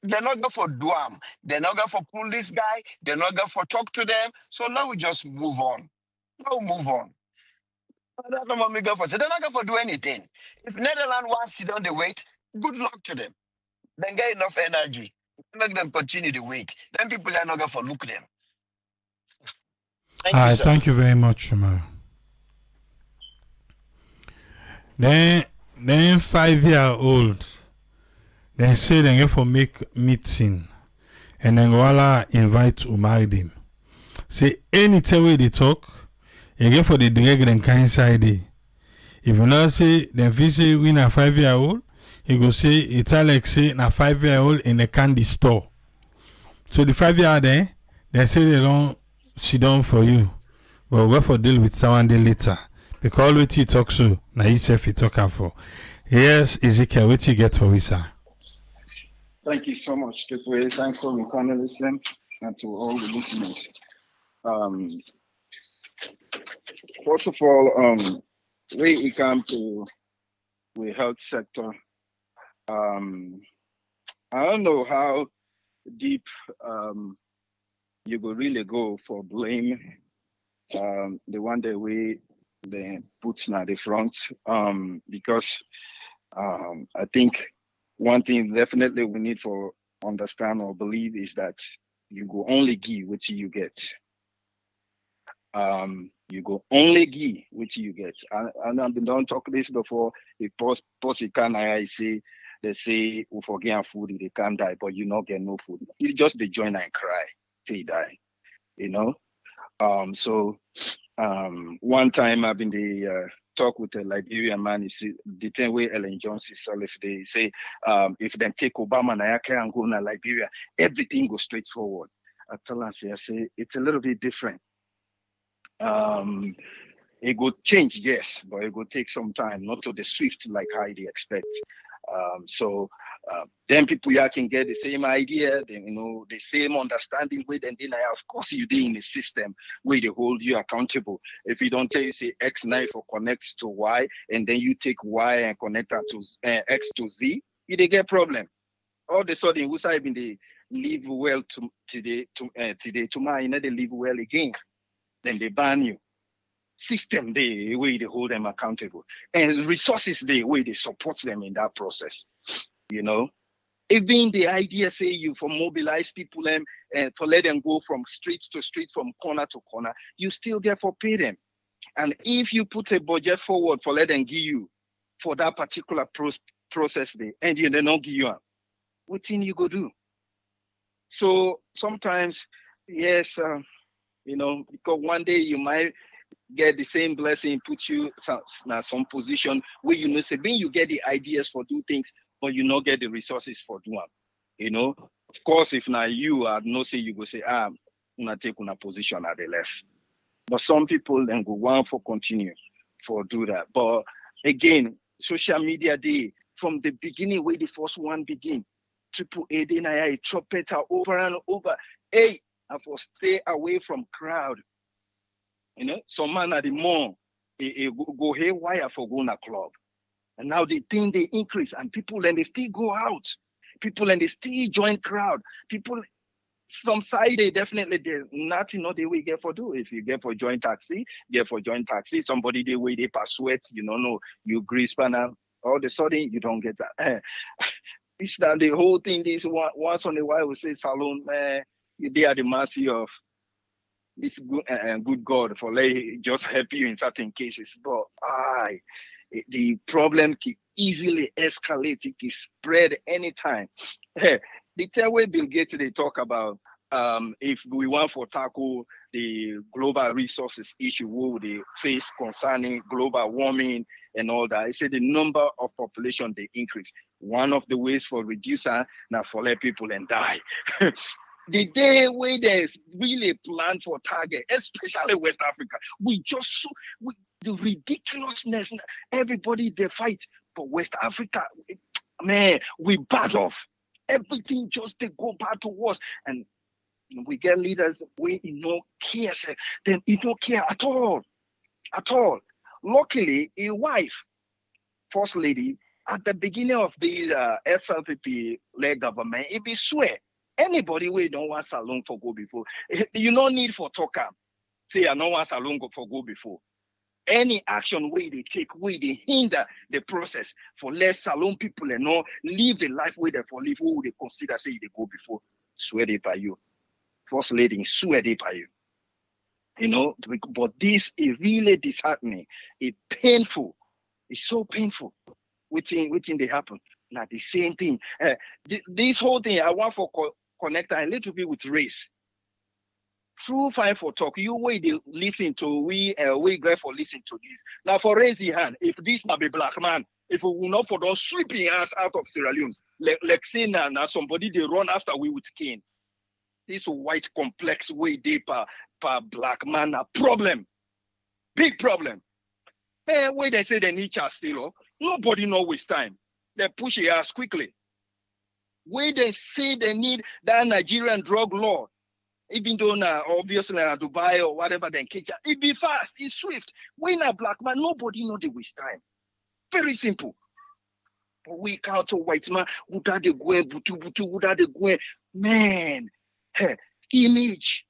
they're not going for Duam. They're not going for pull this guy. They're not going for talk to them. So now we just move on. Now move on. That's not what we go for. So they're not going for do anything. If Netherlands wants to sit down the wait, good luck to them. Then get enough energy. Make them continue to wait. Then people are not going for look them. Thank you, sir. Thank you very much, Shomari. Then 5-year-old, they say they get for make meeting, and then Wala invite to marry them. Say anytime way they talk, you get for the direct and kind side. If you not say then say we na 5-year-old, he go say it's like say na 5-year-old in a candy store. So the 5-year there, they say they don't sit down for you, but we for deal with someone day later. Because what you talk so, now you say you talk for. Yes, Ezekiel, what you get for we, sir? Thank you so much, Triple A. Thanks for the panelists and to all the listeners. First of all, we come to the health sector. I don't know how deep you go really go for blame. The one that we put at the front, because I think one thing definitely we need for understand or believe is that you go only give what you get. You go only give what you get. And I've been done talk this before. The post can I say they say we forget food, they can't die, but you not get no food. You just they join and cry till you die, you know. So one time I've been the talk with a Liberian man, he said the same way Ellen Johnson if they say if they take Obama and I can go to Liberia, everything goes straight forward. I tell her, I say it's a little bit different. It will change, yes, but it will take some time, not to the swift like how they expect. So then people here can get the same idea, then the same understanding with, and then of course you do in the system where they hold you accountable. If you don't tell you say X knife or connects to Y, and then you take Y and connect that to X to Z, you they get problem. All of a sudden, who's I been they live well today, tomorrow, they live well again. Then they ban you. System the way they hold them accountable, and resources the way they support them in that process. Even the idea say you for mobilize people and to let them go from street to street, from corner to corner, you still get for pay them. And if you put a budget forward for let them give you for that particular process day, and they don't give you, what thing you go do? So sometimes, yes, because one day you might get the same blessing, put you in some position where say, when you get the ideas for do things, but you not get the resources for do them. Of course, if now you are no say, you go say, not take una position at the left. But some people then go want for continue for do that. But again, social media day from the beginning where the first one begin, Triple A then I chop it over and over. Hey, I for stay away from crowd. You know, some man at the mall, they go haywire for going to club. And now they think they increase, and people and they still go out. People and they still join crowd. People, some side they definitely there's nothing no they will get for do. If you get for joint taxi, get for joint taxi, somebody they way they pass sweat, you don't know, you grease panel, all of a sudden you don't get that. This that the whole thing this once on a while we say salon, man, they are the mercy of this good God for just help you in certain cases. But the problem can easily escalate. It can spread anytime. Hey, the third way Bill Gates they talk about if we want to tackle the global resources issue we they face concerning global warming and all that. He said the number of population they increase. One of the ways for reducer now for let people and die. The day where there's really a plan for target, especially West Africa, the ridiculousness, everybody they fight, but West Africa, man, we bad off. Everything just they go back to us, and we get leaders we no care, then you don't care at all. Luckily, a wife, first lady, at the beginning of the SLPP-led government, it be swear. Anybody we don't want salon for go before, you no need for talker. Say I don't want salon for go before. Any action way they take, way they hinder the process for less salon people and all live the life way they for live who they consider say they go before. Swear they by you. First lady, swear they by you. You know, but this is really disheartening. It's painful. It's so painful. Waiting they happen. Now the same thing. This whole thing I want for connect a little bit with race. True fine for talk. You wait they listen to we great for listen to this. Now for raise your hand. If this not be black man, if we will not for those sweeping us out of Sierra Leone, like say now somebody they run after we with cane. This white complex way deeper per black man a problem. Big problem. Where they say they need child still, nobody know waste time. They push your ass quickly. Where they say they need that Nigerian drug law, even though now obviously Dubai or whatever they catch it be fast, it's swift. When a black man, nobody know the waste time. Very simple. But we count to white man, would that they go butu, would that they go, man, image.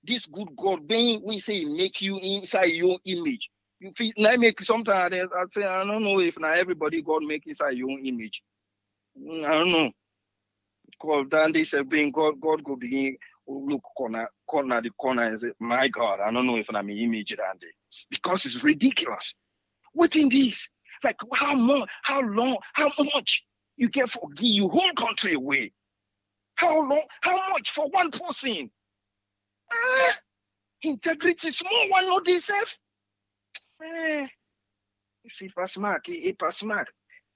This good God being we say make you inside your image. You feel now make sometimes I say I don't know if now everybody God make inside your own image. I don't know. Because then they say being God go begin look corner the corner and say, my God, I don't know if I'm an image around there. Because it's ridiculous. What's in this? Like how long, how much you get for give you whole country away? How long, how much for one person? Integrity small one not this self. You see, pass mark,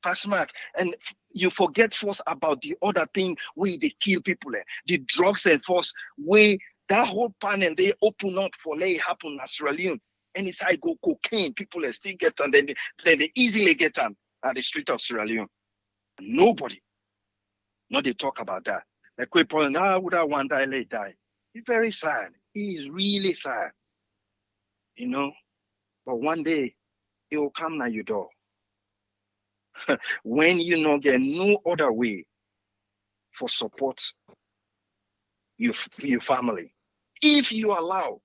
pass mark. And you forget first about the other thing where they kill people. The drugs and force where that whole panel they open up for let it happen in Sierra Leone. And it's like go cocaine, people still get on, then they easily get on at the street of Sierra Leone. Nobody. No, they talk about that. Like people, would I one die, let die. It's very sad. It's really sad. You know? But one day, it will come to your door. When you know get no other way for support your family. If you allow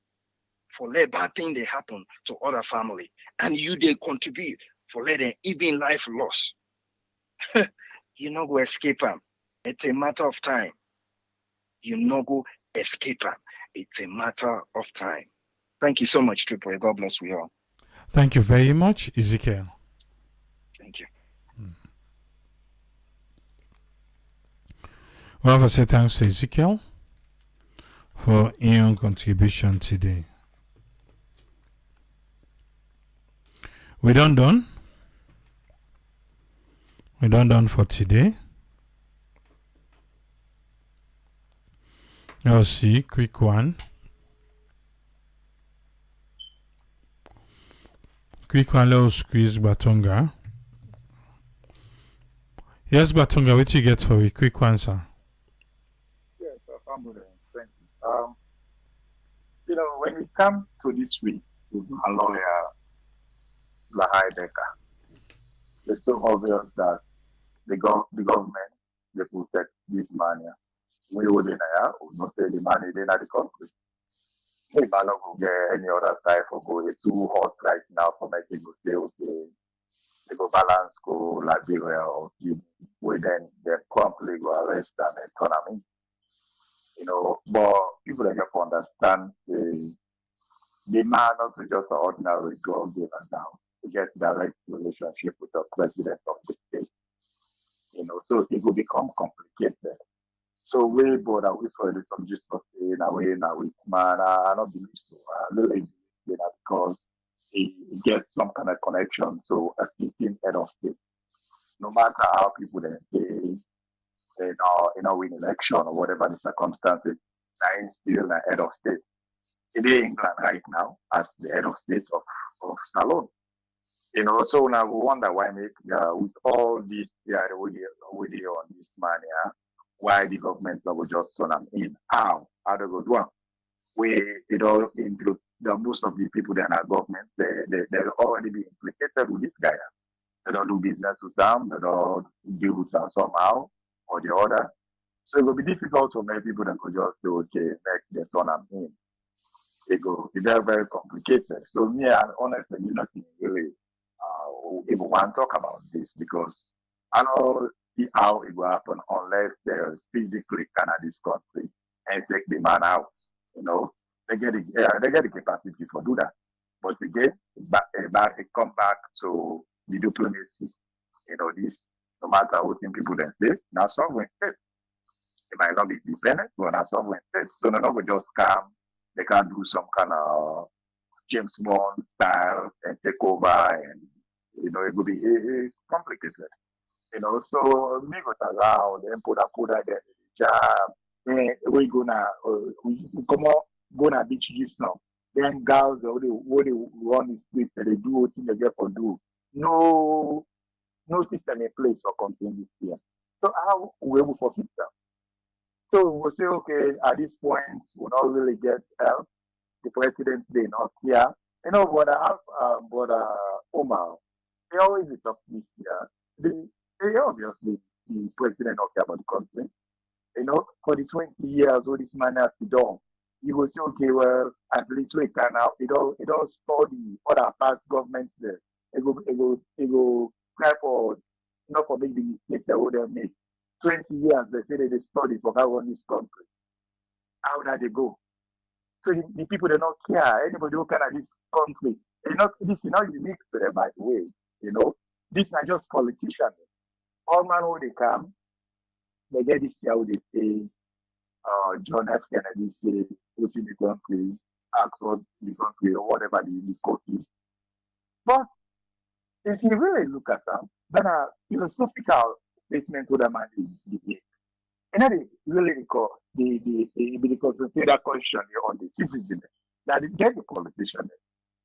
for let bad thing they happen to other family and you they contribute for letting even life loss, you not go escape them. It's a matter of time. You not go escape them. It's a matter of time. Thank you so much, Triple. God bless we all. Thank you very much, Ezekiel. Thank you. We want to say thanks to Ezekiel for your contribution today. We done. We done for today. Let's see, quick one. Let's squeeze Batonga. Yes, Batonga, what you get for a quick one, sir? Yes, I'm good. Thank you. When it comes to this week, with my lawyer, Lahai Decker. It's so obvious that the government, they protect this money. We would in a not say the money in the country. They might not go get any other side for go. It's too hot right now for making go say, okay, they go balance go Liberia or Guinea. We then promptly go arrest them and turn them in. But people that have to understand the man not just an ordinary drug dealer now. To get direct relationship with the president of the state. So it will become complicated. So we bother with for the some just for saying away now with man, I don't believe so. I really believe that because he gets some kind of connection to a sitting head of state. No matter how people then say win election or whatever the circumstances, I am still the head of state. In England right now as the head of state of Salon. So now we wonder why make with all this with on this money, why the government will just turn them in. How they go do it? It all include most of the people that are government, they'll already be implicated with this guy. They don't do business with them, they don't deal with them somehow or the other. So it will be difficult for many people that could just say, okay, next they turn them in. It's very, very complicated. So me, honestly, nothing really even want to talk about this because I don't see how it will happen unless they physically can at this country and take the man out. They get the capacity for do that. But again, it come back to the diplomacy. This no matter what people then say, now sovereign state. It might not be dependent, but now sovereign state. So they're not going to just come. They can do some kind of James Bond style and take over and it will be complicated. So me go around and put that there job. We gonna we come on gonna beach this now. Then girls what they run the street and they do what they get for do. No system in place for contain this here. So how we able for fix them? So we'll say okay at this point we'll not really get help. The president they not here. But Omar, they always talk this year. They obviously the president not care about the country. For the 20 years all this man has to do. You will say, okay, well, at least we can now it all store the other past governments there. It go try for not for big mistakes that would have made. 20 years they say they study for how run this country. How did they go? So the people they don't care. Anybody who can at this country. This is not unique to them, by the way. This is not just politicians. All man who they come, they get this year they say, John F. Kennedy say, put in the country, ask what the country or whatever the code is. But if you really look at them, then a philosophical statement to the man is the and that is really the consider that question on the citizen that it get the politician.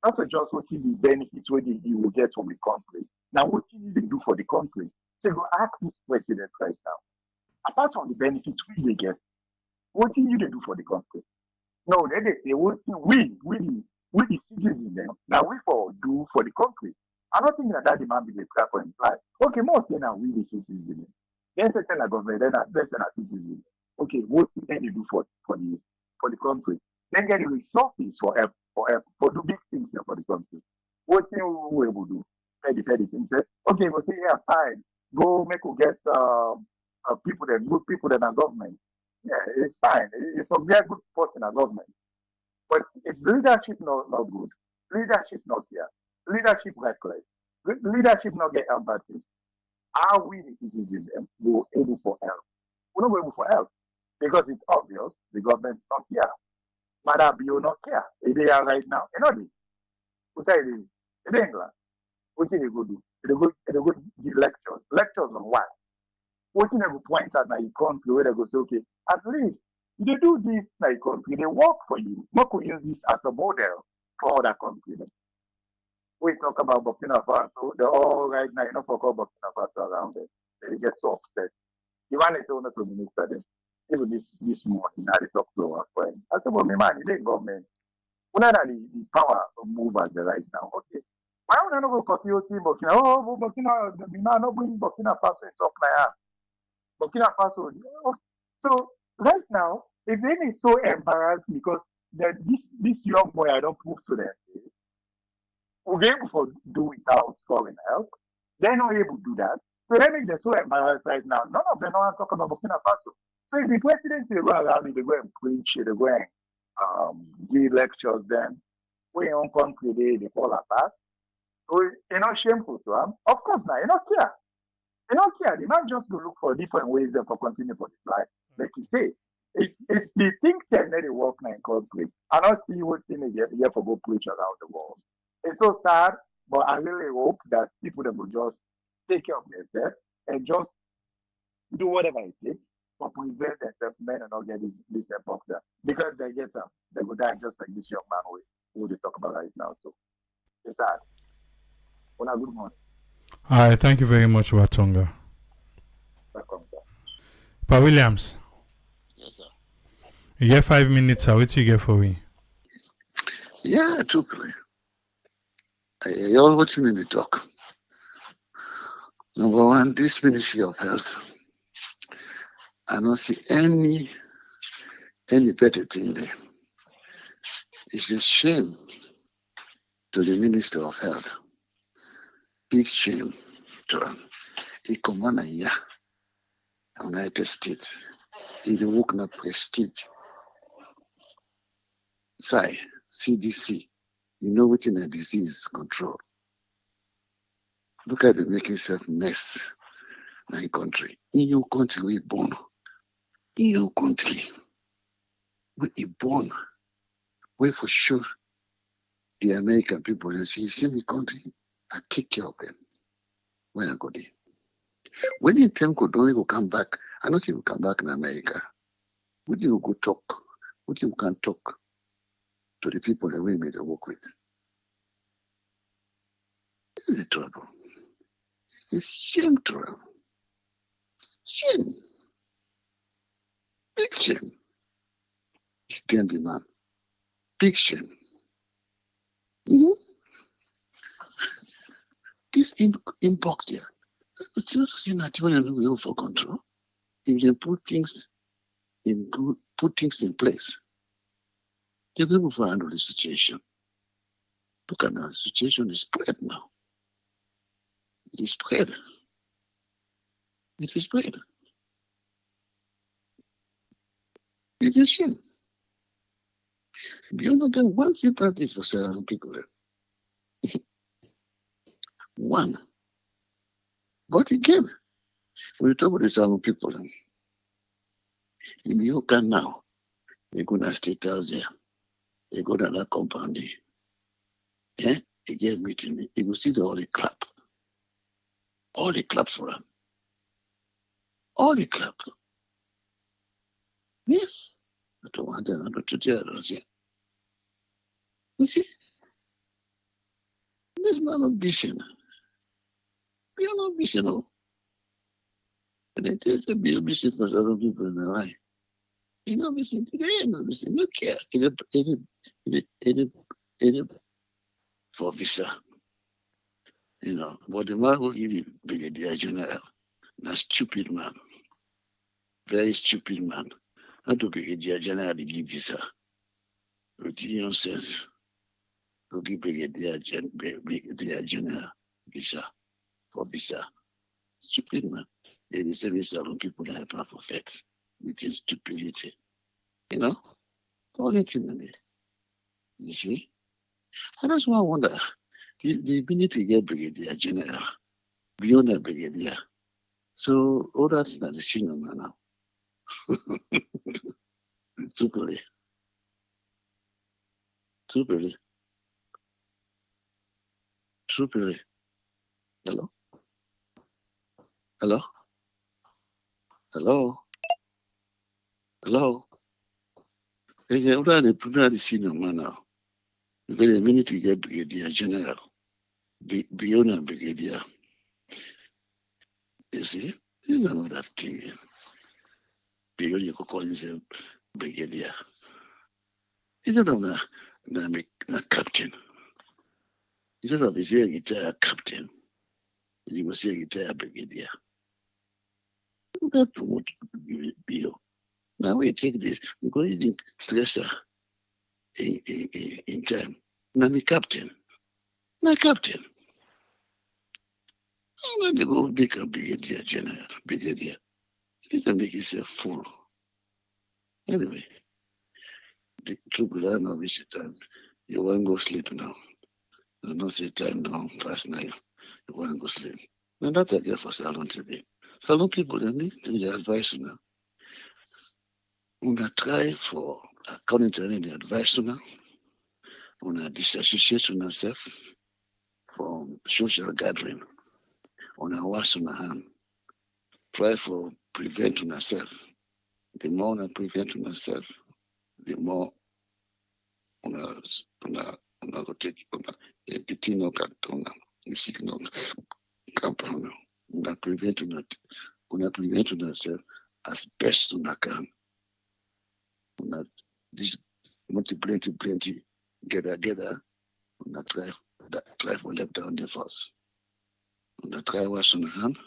Not just what the benefits where you will get from the country. Now what you need to do for the country. So you ask this president right now. Apart from the benefits we get, what do you need to do for the country? No, they say what we the citizens them. Now we for do for the country. I'm not thinking that demand be the trap for imply. Okay, most now we the citizens. Then certain government, then certain citizens. Okay, what can you do for the country? Then get the resources for do big things for the country. What can we able to do? Petty things. Okay, we'll say yeah, fine. Go make we get people that good people that are government. Yeah, it's fine. It's a very good person in government. But if leadership not good, leadership not here, leadership reckless, leadership not get empathy, how we the citizens go able for help? We're not able for help because it's obvious the government's not here. Madam Bio not care. They are right now. What are they? In England, what do they go do? They go give lectures. Lectures on what? What they go point out now you country where they go say, okay, at least they do this like country, they work for you. Not to use this as a model for other countries. We talk about Burkina Faso, they're all right now, for Burkina Faso around it. They get so upset. The one is owner to minister them. Even this morning, I talked to our friend. I said, well, my man, it ain't government. Una the power move as the right now. Okay. Why would I not go continue team Burkina? Oh, Burkina, no bring Burkina Faso in top like Burkina Faso. So right now, if they is so embarrassed because this young boy I don't prove to them, we're able to do without foreign help. They're not able to do that. So they make them so embarrassed right now. None of them want to talk about Burkina Faso. So if the president they go around, they go and preach, they go and give lectures, then we in country they fall apart. So it's not shameful to them. Of course not, you don't care. You don't care. The man just to look for different ways then for continue for his life. Like you say, it's the things that they work now in country. I don't see what thing they get here for go preach around the world. It's so sad, but I really hope that people that will just take care of themselves and just do whatever it takes for prevent themselves men and not get this Mpox there. Because they get them, they will die just like this young man who they talk about right now. So it's sad. Well, good morning. All right, thank you very much, Watonga. Welcome, sir. Pa Williams, Yes, sir. you get 5 minutes. What you get for me? Yeah, truthfully. You all watching me talk. Number one, this Ministry of Health, I don't see any better thing there. It's a shame to the Minister of Health. Big shame to him. He command a year United States. He work na prestige. Say, CDC, you know what in a disease control. Look at them making yourself mess in your country. In your country, we born. In your country, we born. We for sure the American people and say, you see me country, I take care of them when I go there. When in time go don't go come back, I don't think we come back in America. We will go talk. We can talk to the people that we made to work with. This is the trouble. It's a shame trouble. Shame. Big shame. It's damn man. Big shame. Mm-hmm. This Mpox here, it's not saying that you will for control. If you put things in place, you'll be able to handle the situation. Look at now, the situation is spread now. It is spread. It is spread. It is shame. You know, then one sympathy for certain people. One. But again, we talk about the certain people. In Yoka now, they go to State House there. They go to that compound there. Yeah? They get meeting. You will see all the clap. All the clap for them. All the clap. Yes. I don't want them to tell us here. You see? This man ambition. We are not ambition. And it is a big ambition for other people in their life. You know, ambition today, no ambition. No care. It for visa. You know, but the man who give the Brigadier General, a stupid man. Very stupid man. Not to Brigadier General to give visa. With nonsense. To give Brigadier General visa. For visa. Stupid man. They say this alone people that apply for facts. With his stupidity. You know? All it in there. You see? And that's why I wonder. The ability to get Brigadier General beyond a Brigadier. So all that's not the signal now. Truthfully. Hello? Hello? Hello? Hello? All that the signal now. Because the minute you get Brigadier General, beyond a Brigadier, you see, you don't know that thing. Because you could call yourself Brigadier. You don't know that. na captain. Instead of saying retired captain, he was saying retired brigadier. Not promote below. Now we take this because he didn't stress her in time. Now me captain. My captain. I'm going to go make a brigadier general, brigadier. You can make yourself full. Anyway, the trouble I know is the time. You want to go sleep now. I don't say time now, past 9. You want to go sleep. And that I get for salon today. Salon people, they need to get advice now. Una try for, according to the advice now, una disassociate yourself from social gathering. Una wash on hand. Try for prevent yourself. The more una prevent yourself, the more una go take everything una signal campaign. Una prevent yourself as best una can. Una this plenty gather. Una try for left down the first. Una try wash on hand.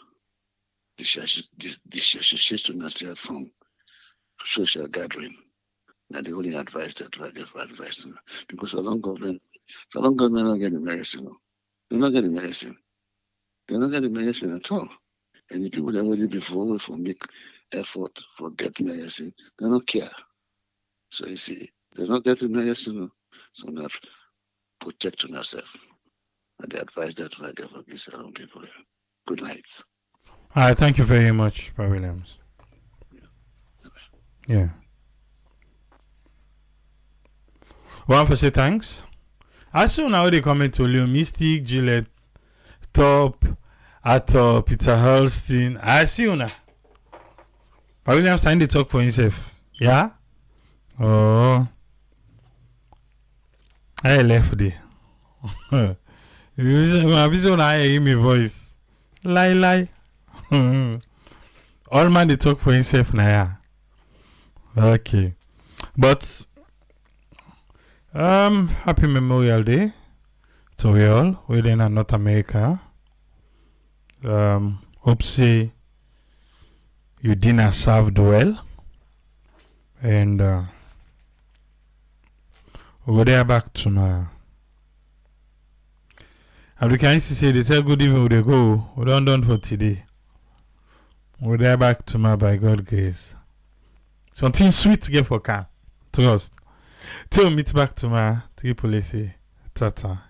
Disassociate yourself from social gathering. Now the only advice that I give advice because salon government don't get the medicine. They don't get the medicine. They don't get the medicine at all. And the people that were there before for make effort for get medicine, they don't care. So you see, they don't get the medicine, so not protect yourself. And the advice that I give these salon people. Good night. All right, thank you very much, Pa Williams. Yeah. One for say thanks. I saw now they comment to Leo Mystic, Gillette, Top, Ato, Peter Holstein. I see you now. Pa Williams time to talk for himself. Yeah? Oh. I left there. My vision I hear my voice. Lie. All man they talk for himself now. Yeah. Okay. But happy Memorial Day to we all within North America. Hope say you dinner served well. And we'll there back tomorrow. And we can easily say they tell good evening they go. We don't done for today. We'll there back tomorrow by God's grace. Something sweet to get for car. Trust. Till meet back tomorrow. Three police. Tata.